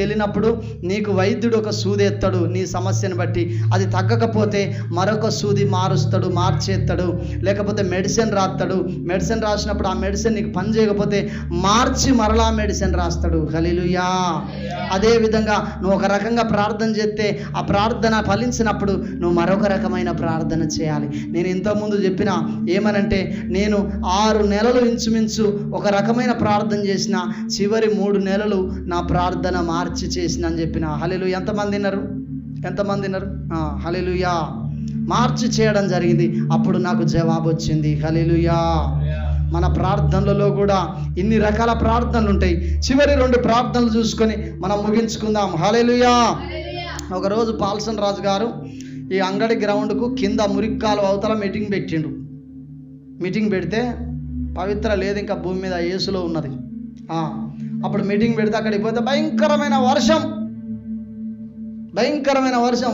వెళ్ళినప్పుడు నీకు వైద్యుడు ఒక సూది ఎత్తాడు నీ సమస్యను బట్టి. అది తగ్గకపోతే మరొక సూది మార్చేస్తాడు. లేకపోతే మెడిసిన్ రాసినప్పుడు ఆ మెడిసిన్ నీకు పని చేయకపోతే మార్చి మరలా మెడిసిన్ రాస్తాడు. హల్లెలూయా. అదే విధంగా నువ్వు ఒక రకంగా ప్రార్థన చేస్తే ఆ ప్రార్థన ఫలించినప్పుడు నువ్వు మరొక రకమైన ప్రార్థన చేయాలి. నేను ఇంతకుముందు చెప్పిన ఏమనంటే, నేను 6 నెలలు ఇంచుమించు ఒక రకమైన ప్రార్థన చేసిన, చివరి 3 నెలలు నా ప్రార్థన మార్చి చేసిన అని చెప్పిన. హల్లెలూయా. ఎంతమంది విన్నారు? హల్లెలూయా. మార్చి చేయడం జరిగింది. అప్పుడు నాకు జవాబు వచ్చింది. హల్లెలూయా. మన ప్రార్థనలలో కూడా ఇన్ని రకాల ప్రార్థనలు ఉంటాయి. చివరి 2 ప్రార్థనలు చూసుకొని మనం ముగించుకుందాం. హల్లెలూయా. ఒకరోజు పాల్సన్ రాజు గారు ఈ అంగడి గ్రౌండ్కు కింద మురిక్కాలు అవతల మీటింగ్ పెడితే పవిత్ర లేదు, ఇంకా భూమి మీద యేసులో ఉన్నది. అప్పుడు మీటింగ్ పెడితే అక్కడికి పోతే భయంకరమైన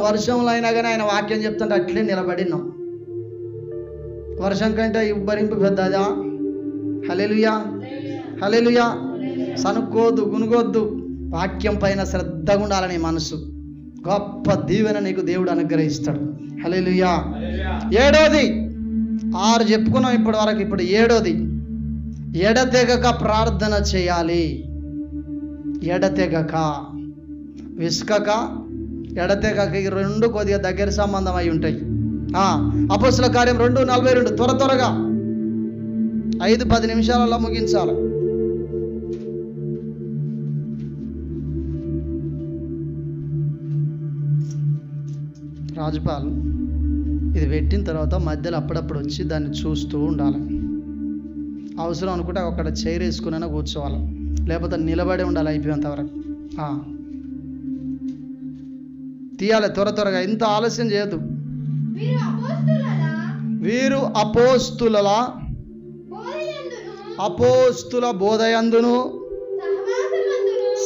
వర్షంలో అయినా కానీ ఆయన వాక్యం చెప్తుంటే అట్లే నిలబడినాం. వర్షం కంటే ఉబ్బరింపు పెద్దదా? హల్లెలూయా, హల్లెలూయా. సనుక్కోద్దు, గునుగొద్దు. వాక్యం పైన శ్రద్ధగా ఉండాలని మనసు. గొప్ప దీవెన నీకు దేవుడు అనుగ్రహిస్తాడు. హల్లెలూయా. 7వది, 6 చెప్పుకున్నాం ఇప్పటి వరకు. ఇప్పుడు 7వది, ఎడతెగక ప్రార్థన చేయాలి. ఎడతెగక, విసుకక, ఎడతెగక, ఈ 2 కొద్దిగా దగ్గర సంబంధం అయి ఉంటాయి. అపోస్తలుల కార్యం 2:42. త్వరగా 5-10 నిమిషాలలో ముగించాలి. రాజుపాల్ ఇది పెట్టిన తర్వాత మధ్యలో అప్పుడప్పుడు వచ్చి దాన్ని చూస్తూ ఉండాలి. అవసరం అనుకుంటే అక్కడ చైర్ వేసుకునైనా కూర్చోవాలి, లేకపోతే నిలబడి ఉండాలి అయిపోయేంత వరకు. తీయాలి త్వరగా, ఇంత ఆలస్యం చేయొద్దు. వీరు అపోస్తుల బోధయందును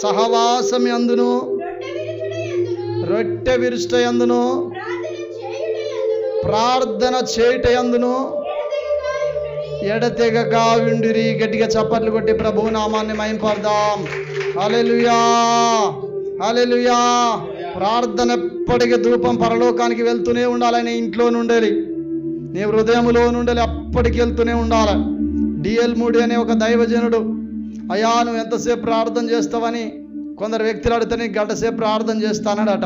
సహవాసమందును రొట్టె విరుచుటయందును ప్రార్థన చేయుటయందును ఎడతెగక విండిరి. గట్టిగా చప్పట్లు కొట్టి ప్రభు నామాన్ని మహింపడదాం. హల్లెలూయా, హల్లెలూయా. ప్రార్థన ఎప్పటికీ ధూపం పరలోకానికి వెళ్తూనే ఉండాలని ఇంట్లో నుండేది, నీ హృదయంలో నుండి అప్పటికి వెళ్తూనే ఉండాలి. డిఎల్ మూడి అనే ఒక దైవజనుడు, అయ్యా నువ్వు ఎంతసేపు ప్రార్థన చేస్తావని కొందరు వ్యక్తులు అడిగితే నీకు గంట సేపు ప్రార్థన చేస్తానడట.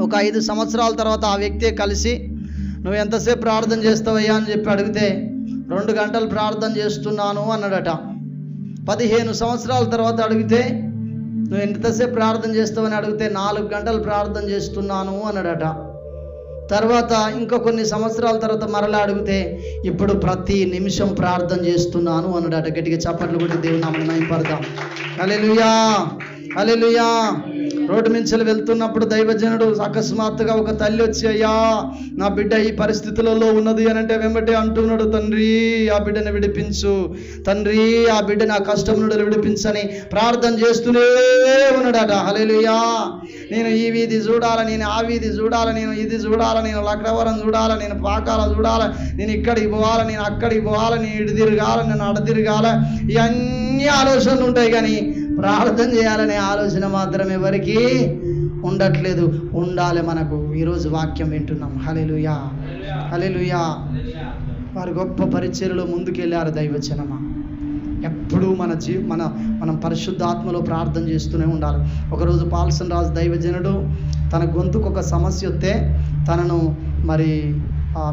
ఒక 5 సంవత్సరాల తర్వాత ఆ వ్యక్తే కలిసి నువ్వు ఎంతసేపు ప్రార్థన చేస్తావయ్యా అని చెప్పి అడిగితే 2 గంటలు ప్రార్థన చేస్తున్నాను అన్నాడట. 15 సంవత్సరాల తర్వాత అడిగితే నువ్వు ఎంతసేపు ప్రార్థన చేస్తావని అడిగితే 4 గంటలు ప్రార్థన చేస్తున్నాను అన్నాడట. తర్వాత ఇంకో కొన్ని సంవత్సరాల తర్వాత మరలా అడిగితే ఇప్పుడు ప్రతి నిమిషం ప్రార్థన చేస్తున్నాను అన్నాడట. గట్టిగా చప్పట్లు కొట్టి దేవుని నామమున మహిమపడదాం. హల్లెలూయా, హల్లెలూయా. రోడ్డు మించెలు వెళ్తున్నప్పుడు దైవజనుడు అకస్మాత్తుగా ఒక తల్లి వచ్చి, అయ్యా నా బిడ్డ ఈ పరిస్థితులలో ఉన్నది అని అంటే వెంబటే అంటున్నాడు, తండ్రి ఆ బిడ్డను విడిపించు, తండ్రి ఆ బిడ్డను ఆ కష్టం నుండి విడిపించని ప్రార్థన చేస్తూనే ఉన్నాడట. హల్లెలూయా. నేను ఈ వీధి చూడాలి, నేను ఆ వీధి చూడాలి, నేను ఇది చూడాలి, నేను లక్నవరం చూడాలి, నేను పాకాల చూడాలి, నేను ఇక్కడికి పోవాలి, నేను అక్కడికి పోవాలి, నేను ఇటు తిరగాలి, నేను అడ తిరగాలి, ఇవన్నీ ఆలోచనలు ఉంటాయి. కానీ ప్రార్థన చేయాలనే ఆలోచన మాత్రం ఎవరికి ఉండట్లేదు. ఉండాలి మనకు. ఈరోజు వాక్యం వింటున్నాం. హల్లెలూయా, హల్లెలూయా. వారు గొప్ప పరిచర్యలో ముందుకెళ్ళారు దైవజనమా. ఎప్పుడూ మనం పరిశుద్ధాత్మలో ప్రార్థన చేస్తూనే ఉండాలి. ఒకరోజు పాల్సన్ రాజు దైవజనుడు తన గొంతుకు ఒక సమస్య వస్తే తనను మరి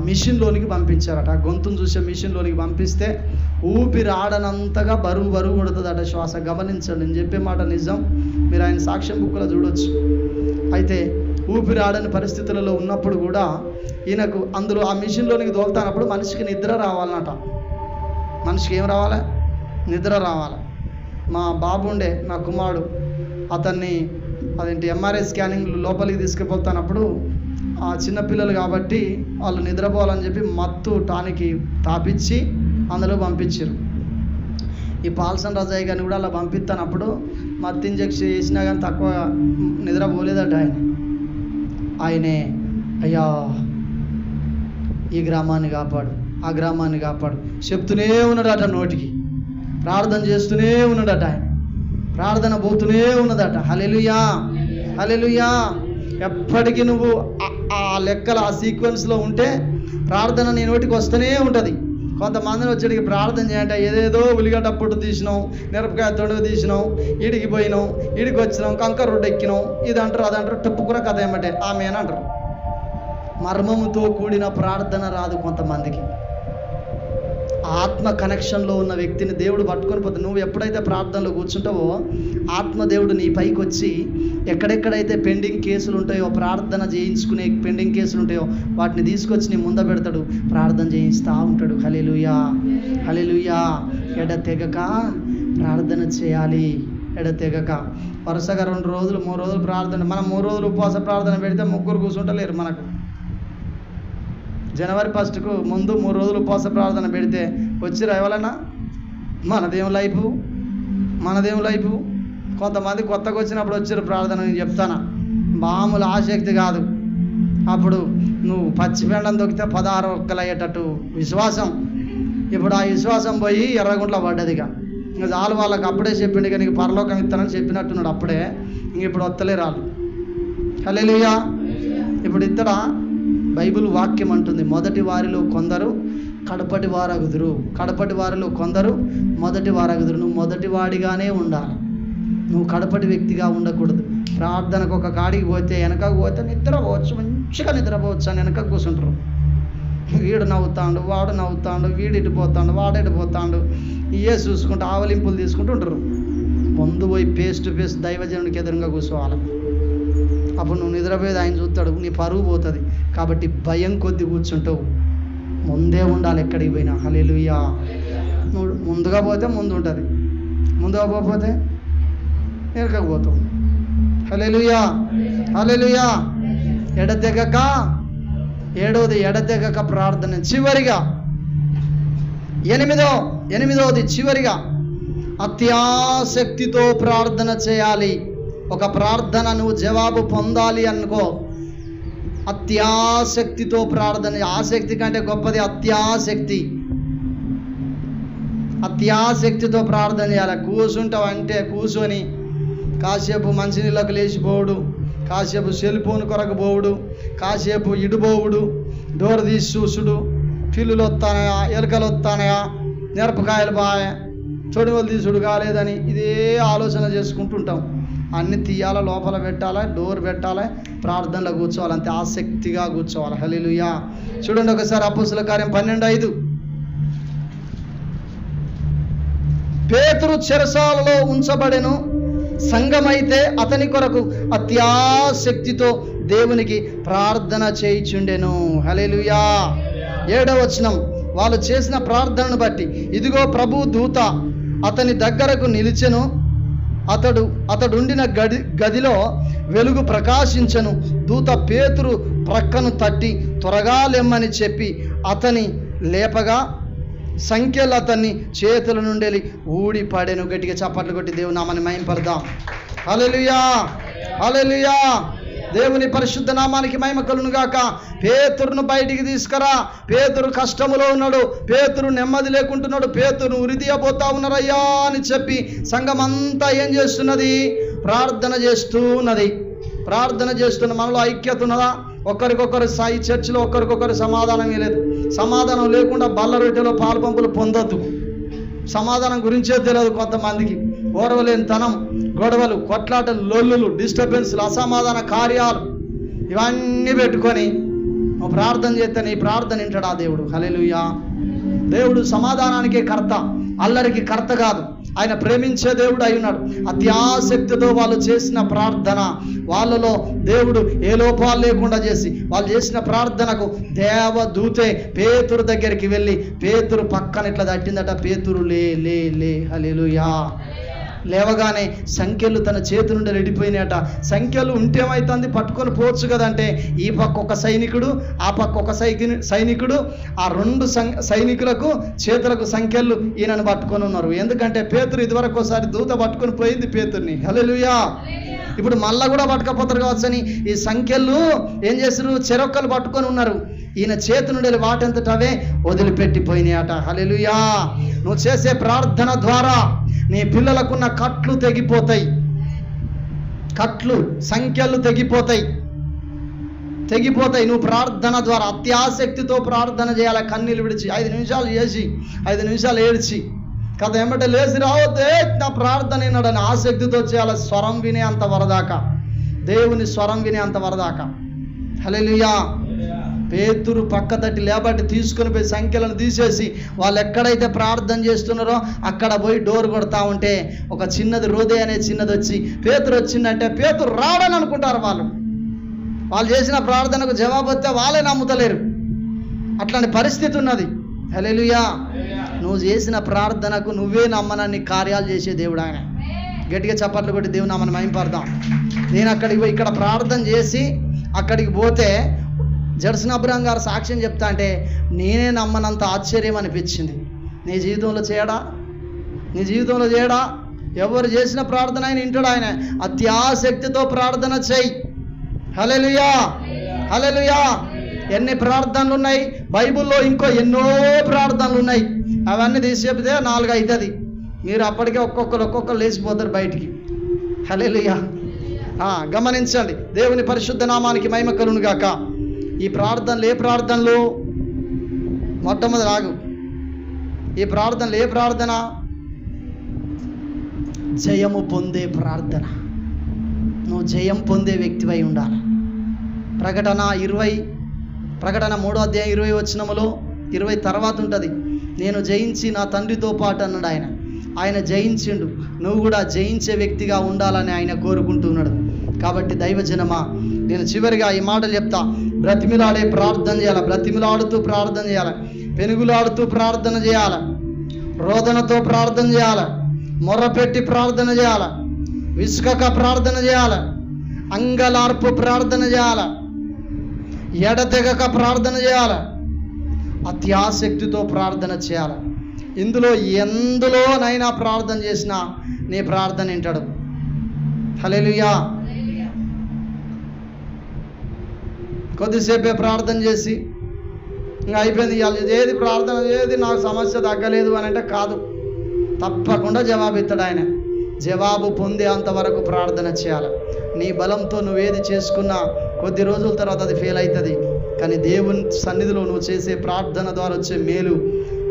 మిషన్లోనికి పంపించారట. గొంతును చూసే మిషన్లోనికి పంపిస్తే ఊపిరి ఆడనంతగా బరువు కొడుతుందట శ్వాస. గమనించండి, నేను చెప్పే మాట నిజం. మీరు ఆయన సాక్ష్యం బుక్లో చూడొచ్చు. అయితే ఊపిరి ఆడని పరిస్థితులలో ఉన్నప్పుడు కూడా ఈయనకు అందులో ఆ మిషన్లోనికి దోలుతానప్పుడు మనిషికి నిద్ర రావాలన్నట. మనిషికి ఏం రావాలి? నిద్ర రావాలి. మా బాబు ఉండే, నా కుమారుడు, అతన్ని ఎంఆర్ఐ స్కానింగ్ లోపలికి తీసుకుపోతానప్పుడు ఆ చిన్నపిల్లలు కాబట్టి వాళ్ళు నిద్రపోవాలని చెప్పి మత్తు టానికి తాపించి అందులో పంపించారు. ఈ పాల్సన్ రజాయి గారిని కూడా అలా పంపిస్తానప్పుడు మత్తు ఇంజెక్షన్ చేసినా కానీ తక్కువ నిద్రపోలేదట. ఆయనే అయ్యా ఈ గ్రామాన్ని కాపాడు, ఆ గ్రామాన్ని కాపాడు చెప్తూనే ఉన్నాడట. నోటికి ప్రార్థన చేస్తూనే ఉన్నాడట. ఆయన ప్రార్థన పోతూనే ఉన్నదట. హల్లెలూయా, హల్లెలూయా. ఎప్పటికీ నువ్వు ఆ లెక్కల ఆ సీక్వెన్స్లో ఉంటే ప్రార్థన నీ నోటికి వస్తూనే ఉంటుంది. కొంతమందిని వచ్చేటికి ప్రార్థన చేయంట ఏదేదో ఉల్లిగడ్డ పొట్టు తీసినాం, మిరపకాయ తొడుగు తీసినాం, ఈడికి పోయినాం, ఈడికి వచ్చినాం, కంకర రోడ్డు ఎక్కినాం, ఇది అంటారు అది అంటారు, టప్పుకుర కథ ఏమంటే ఆమె అని అంటారు. మర్మముతో కూడిన ప్రార్థన రాదు కొంతమందికి. ఆత్మ కనెక్షన్లో ఉన్న వ్యక్తిని దేవుడు పట్టుకొని పోతే నువ్వు ఎప్పుడైతే ప్రార్థనలో కూర్చుంటావో ఆత్మదేవుడు నీ పైకి వచ్చి ఎక్కడెక్కడైతే పెండింగ్ కేసులు ఉంటాయో, ప్రార్థన చేయించుకునే పెండింగ్ కేసులు ఉంటాయో వాటిని తీసుకొచ్చి నీ ముంద పెడతాడు, ప్రార్థన చేయిస్తూ ఉంటాడు. హల్లెలూయా, హల్లెలూయా. ఎడతెగక ప్రార్థన చేయాలి, ఎడతెగక. వరుసగా 2 రోజులు 3 రోజులు ప్రార్థన, మనం 3 రోజులు ఉపవాస ప్రార్థన పెడితే 3 కూర్చుంటలేరు. మనకు జనవరి 1కు ముందు 3 రోజులు ఉపవాస ప్రార్థన పెడితే వచ్చిరా ఎవరైనా? మనదేం లైఫ్. కొంతమంది కొత్తగా వచ్చినప్పుడు వచ్చారు ప్రార్థన. నేను చెప్తాను, మామూలు ఆసక్తి కాదు. అప్పుడు నువ్వు పచ్చిపెండం దొక్కితే 16 ఒక్కలు అయ్యేటట్టు విశ్వాసం. ఇప్పుడు ఆ విశ్వాసం పోయి ఎర్రగుంట్ల పడ్డదిగా. ఇంకా చాలు, వాళ్ళకి అప్పుడే చెప్పిండు ఇక నీకు పరలోకం ఇస్తానని చెప్పినట్టున్నాడు అప్పుడే. ఇంక ఇప్పుడు వత్తలే రాళ్ళు. హల్లెలూయా. ఇప్పుడు ఇత్తడా బైబిల్ వాక్యం అంటుంది, మొదటి వారిలో కొందరు కడపటి వారగుదురు, కడపటి వారిలో కొందరు మొదటి వారగుదురు. నువ్వు మొదటి వాడిగానే ఉండాలి, నువ్వు కడపటి వ్యక్తిగా ఉండకూడదు. ప్రార్థనకు ఒక కాడికి పోతే వెనకకు పోతే నిద్రపోవచ్చు, మంచిగా నిద్రపోవచ్చు అని వెనకకు కూర్చుంటారు. వీడు నవ్వుతాడు, వాడు నవ్వుతాడు, వీడు ఇటు పోతాడు, వాడు ఇటు పోతాడు, ఇవే చూసుకుంటూ ఆవలింపులు తీసుకుంటూ ఉంటారు. ముందు పోయి ఫేస్ టు ఫేస్ దైవజనుడికి ఎదురుగా కూర్చోవాలి. అప్పుడు నువ్వు నిద్రపోయేది ఆయన చూస్తాడు, నీ పరువు పోతుంది. కాబట్టి భయం కొద్ది కూర్చుంటావు. ముందే ఉండాలి ఎక్కడికి పోయినా. హల్లెలూయా. నువ్వు ముందుగా పోతే ముందు ఉంటుంది, ముందుగా పోతే వెనకపోతావు. హల్లెలూయా, హల్లెలూయా. ఎడతెగక, 7వది ఎడతెగక ప్రార్థన. చివరిగా 8వది చివరిగా అత్యాసక్తితో ప్రార్థన చేయాలి. ఒక ప్రార్థన నువ్వు జవాబు పొందాలి అనుకో, అత్యాసక్తితో ప్రార్థన. ఆసక్తి కంటే గొప్పది అత్యాసక్తి. అత్యాసక్తితో ప్రార్థన చేయాలి. కూర్చుంటావు అంటే కూర్చొని కాసేపు మంచినీళ్ళకు లేచిపోవుడు, కాసేపు సెల్ ఫోన్ కొరకు పోవుడు, కాసేపు ఇడుపోవుడు, డోర్ తీసి చూసుడు, పిల్లులు వస్తానయా, ఎలుకలు వస్తానయా, మిరపకాయలు బాగా చొడుగులు తీసుడు కాలేదని ఇదే ఆలోచన చేసుకుంటుంటాం. అన్ని తీయాల, లోపల పెట్టాలి, డోర్ పెట్టాలి, ప్రార్థనలో కూర్చోవాలి, అంతే ఆసక్తిగా కూర్చోవాలి. హల్లెలూయా. చూడండి ఒకసారి అపోస్తలుల కార్యం 12:5. పేతురు చెరసాలలో ఉంచబడెను, సంఘమైతే అతని కొరకు అత్యాసక్తితో దేవునికి ప్రార్థన చేయుచుండెను. హల్లెలూయా. 7వ వచనం, వాళ్ళు చేసిన ప్రార్థనను బట్టి ఇదిగో ప్రభు దూత అతని దగ్గరకు నిలిచెను, అతడుండిన గదిలో వెలుగు ప్రకాశించెను. దూత పేతురు ప్రక్కను తట్టి త్వరగా లెమ్మని చెప్పి అతని లేపగా సంఖ్యలు అతన్ని చేతుల నుండి ఊడి పడెను. గట్టిగా చప్పట్లు కొట్టి దేవుని నామాన్ని మహిమపడదాం. హల్లెలూయా, హల్లెలూయా. దేవుని పరిశుద్ధ నామానికి మహిమ కలుగును గాక. పేతురును బయటికి తీసుకురా. పేతురు కష్టములో ఉన్నాడు, పేతురు నెమ్మది లేకుంటున్నాడు, పేతురు ఉరిదీయబోతా ఉన్నారయ్యా అని చెప్పి సంఘం అంతా ఏం చేస్తున్నది? ప్రార్థన చేస్తూ ఉన్నది. ప్రార్థన చేస్తున్న మనలో ఐక్యత ఉన్నదా? ఒకరికొకరు సాయి చర్చిలో ఒకరికొకరు సమాధానం లేదు. సమాధానం లేకుండా బల్ల రొట్టెలో పాలు పంపులు పొందొద్దు. సమాధానం గురించే తెలియదు కొంతమందికి. ఓర్వలేని తనం, గొడవలు, కొట్లాటలు, లొల్లులు, డిస్టర్బెన్స్లు, అసమాధాన కార్యాలు ఇవన్నీ పెట్టుకొని నువ్వు ప్రార్థన చేస్తే నీ ప్రార్థన వింటాడా దేవుడు? హల్లెలూయా. దేవుడు సమాధానానికే కర్త, అల్లరికి కర్త కాదు. ఆయన ప్రేమించే దేవుడు అయి ఉన్నాడు. అత్యాసక్తితో వాళ్ళు చేసిన ప్రార్థన, వాళ్ళలో దేవుడు ఏ లోపాలు లేకుండా చేసి వాళ్ళు చేసిన ప్రార్థనకు దేవదూతే పేతురు దగ్గరికి వెళ్ళి పేతురు పక్కన ఇట్లా తట్టిందట. పేతురు లే లే లే. హల్లెలూయా. లేవగానే సంఖ్యలు తన చేతి నుండి రెడిపోయినాయట. సంఖ్యలు ఉంటేమైతుంది, పట్టుకొని పోవచ్చు కదంటే ఈ పక్క ఒక సైనికుడు, ఆ పక్క ఒక సైనికుడు, ఆ 2 సైనికులకు చేతులకు సంఖ్యలు ఈయనను పట్టుకొని ఉన్నారు. ఎందుకంటే పేతురు ఇదివరకు ఒకసారి దూత పట్టుకొని పోయింది పేతుర్ని. హల్లెలూయా. ఇప్పుడు మళ్ళా కూడా పట్టుకపోతారు కావచ్చని ఈ సంఖ్యలు ఏం చేస్తారు? చెరొక్కలు పట్టుకొని ఉన్నారు. ఈయన చేతి నుండి వాటంతటవే వదిలిపెట్టిపోయినాయట. హల్లెలూయా. నువ్వు చేసే ప్రార్థన ద్వారా నీ పిల్లలకున్న కట్లు తెగిపోతాయి. కట్లు, సంఖ్యలు తెగిపోతాయి. నువ్వు ప్రార్థన ద్వారా అత్యాసక్తితో ప్రార్థన చేయాలి. కన్నీళ్ళు విడిచి 5 నిమిషాలు చేసి 5 నిమిషాలు ఏడ్చి కదా ఏమంటే లేచి రావద్దే నా ప్రార్థన విన్నాడని ఆసక్తితో చేయాలి. స్వరం వినేంత వరదాకా, దేవుని స్వరం వినేంత వరదాకా. హల్లెలూయా. పేతురు పక్క తట్టి లేబట్టి తీసుకొని పోయి సంఖ్యలను తీసేసి వాళ్ళు ఎక్కడైతే ప్రార్థన చేస్తున్నారో అక్కడ పోయి డోర్ కొడతా ఉంటే ఒక చిన్నది, రోదే అనే చిన్నది వచ్చి పేతురు వచ్చిందంటే పేతురు రాడని అనుకుంటారు. వాళ్ళు చేసిన ప్రార్థనకు జవాబు వస్తే వాళ్ళే నమ్ముతలేరు. అట్లాంటి పరిస్థితి ఉన్నది. హల్లెలూయా. నువ్వు చేసిన ప్రార్థనకు నువ్వే నమ్మనన్ని కార్యాలు చేసే దేవుడు ఆయన. గట్టిగా చప్పట్లు కొట్టి దేవుని నామమున మహిమపడదాం. నేను అక్కడికి పోయి ఇక్కడ ప్రార్థన చేసి అక్కడికి పోతే జడ్సన్ అబ్రహాం గారు సాక్ష్యం చెప్తా అంటే నేనే నమ్మనంత ఆశ్చర్యం అనిపించింది. నీ జీవితంలో చేయడా? ఎవరు చేసిన ప్రార్థన ఆయన వింటాడు. ఆయన అత్యాసక్తితో ప్రార్థన చేయి. హల్లెలూయా, హల్లెలూయా. ఎన్ని ప్రార్థనలు ఉన్నాయి బైబిల్లో, ఇంకో ఎన్నో ప్రార్థనలు ఉన్నాయి. అవన్నీ తీసి చెప్తే 4 అవుతుంది. మీరు అప్పటికే ఒక్కొక్కరు లేచిపోతారు బయటికి. హల్లెలూయా. గమనించండి. దేవుని పరిశుద్ధ నామానికి మహిమ కలుగును గాక. ఈ ప్రార్థనలు ఏ ప్రార్థనలు? మొట్టమొదటి ఆగు. ఈ ప్రార్థనలు ఏ ప్రార్థన? జయము పొందే ప్రార్థన. నువ్వు జయం పొందే వ్యక్తివై ఉండాలి. ప్రకటన 3వ అధ్యాయం 20 వచనములో 20 తర్వాత ఉంటుంది. నేను జయించి నా తండ్రితో పాటు అన్నాడు ఆయన. ఆయన జయించిండు. నువ్వు కూడా జయించే వ్యక్తిగా ఉండాలని ఆయన కోరుకుంటున్నాడు. కాబట్టి దైవజనమా, నేను చివరిగా ఈ మాటలు చెప్తా. బ్రతిమిలాడే ప్రార్థన చేయాలి. బ్రతిమిలాడుతూ ప్రార్థన చేయాలి. పెనుగులాడుతూ ప్రార్థన చేయాలి. రోదనతో ప్రార్థన చేయాలి. మొర్రపెట్టి ప్రార్థన చేయాలి. విసుకక ప్రార్థన చేయాలి. అంగలార్పు ప్రార్థన చేయాలి. ఎడతెగక ప్రార్థన చేయాలి. అత్యాసక్తితో ప్రార్థన చేయాలి. ఎందులోనైనా ప్రార్థన చేసినా నీ ప్రార్థన వింటాడు. హల్లెలూయా. కొద్దిసేపే ప్రార్థన చేసి ఇంకా అయిపోయింది, ఏది ప్రార్థన ఏది నాకు సమస్య తగ్గలేదు అని అంటే కాదు. తప్పకుండా జవాబు ఇస్తాడు ఆయన. జవాబు పొందే అంతవరకు ప్రార్థన చేయాలి. నీ బలంతో నువ్వేది చేసుకున్నా కొద్ది రోజుల తర్వాత అది ఫెయిల్ అవుతుంది. కానీ దేవుని సన్నిధిలో నువ్వు చేసే ప్రార్థన ద్వారా వచ్చే మేలు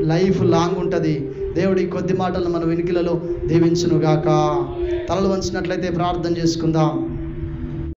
లైఫ్ లాంగ్ ఉంటుంది. దేవుడి కొద్ది మాటలను మన వెనుకలలో దీవించునుగాక. తలలు వంచినట్లయితే ప్రార్థన చేసుకుందాం.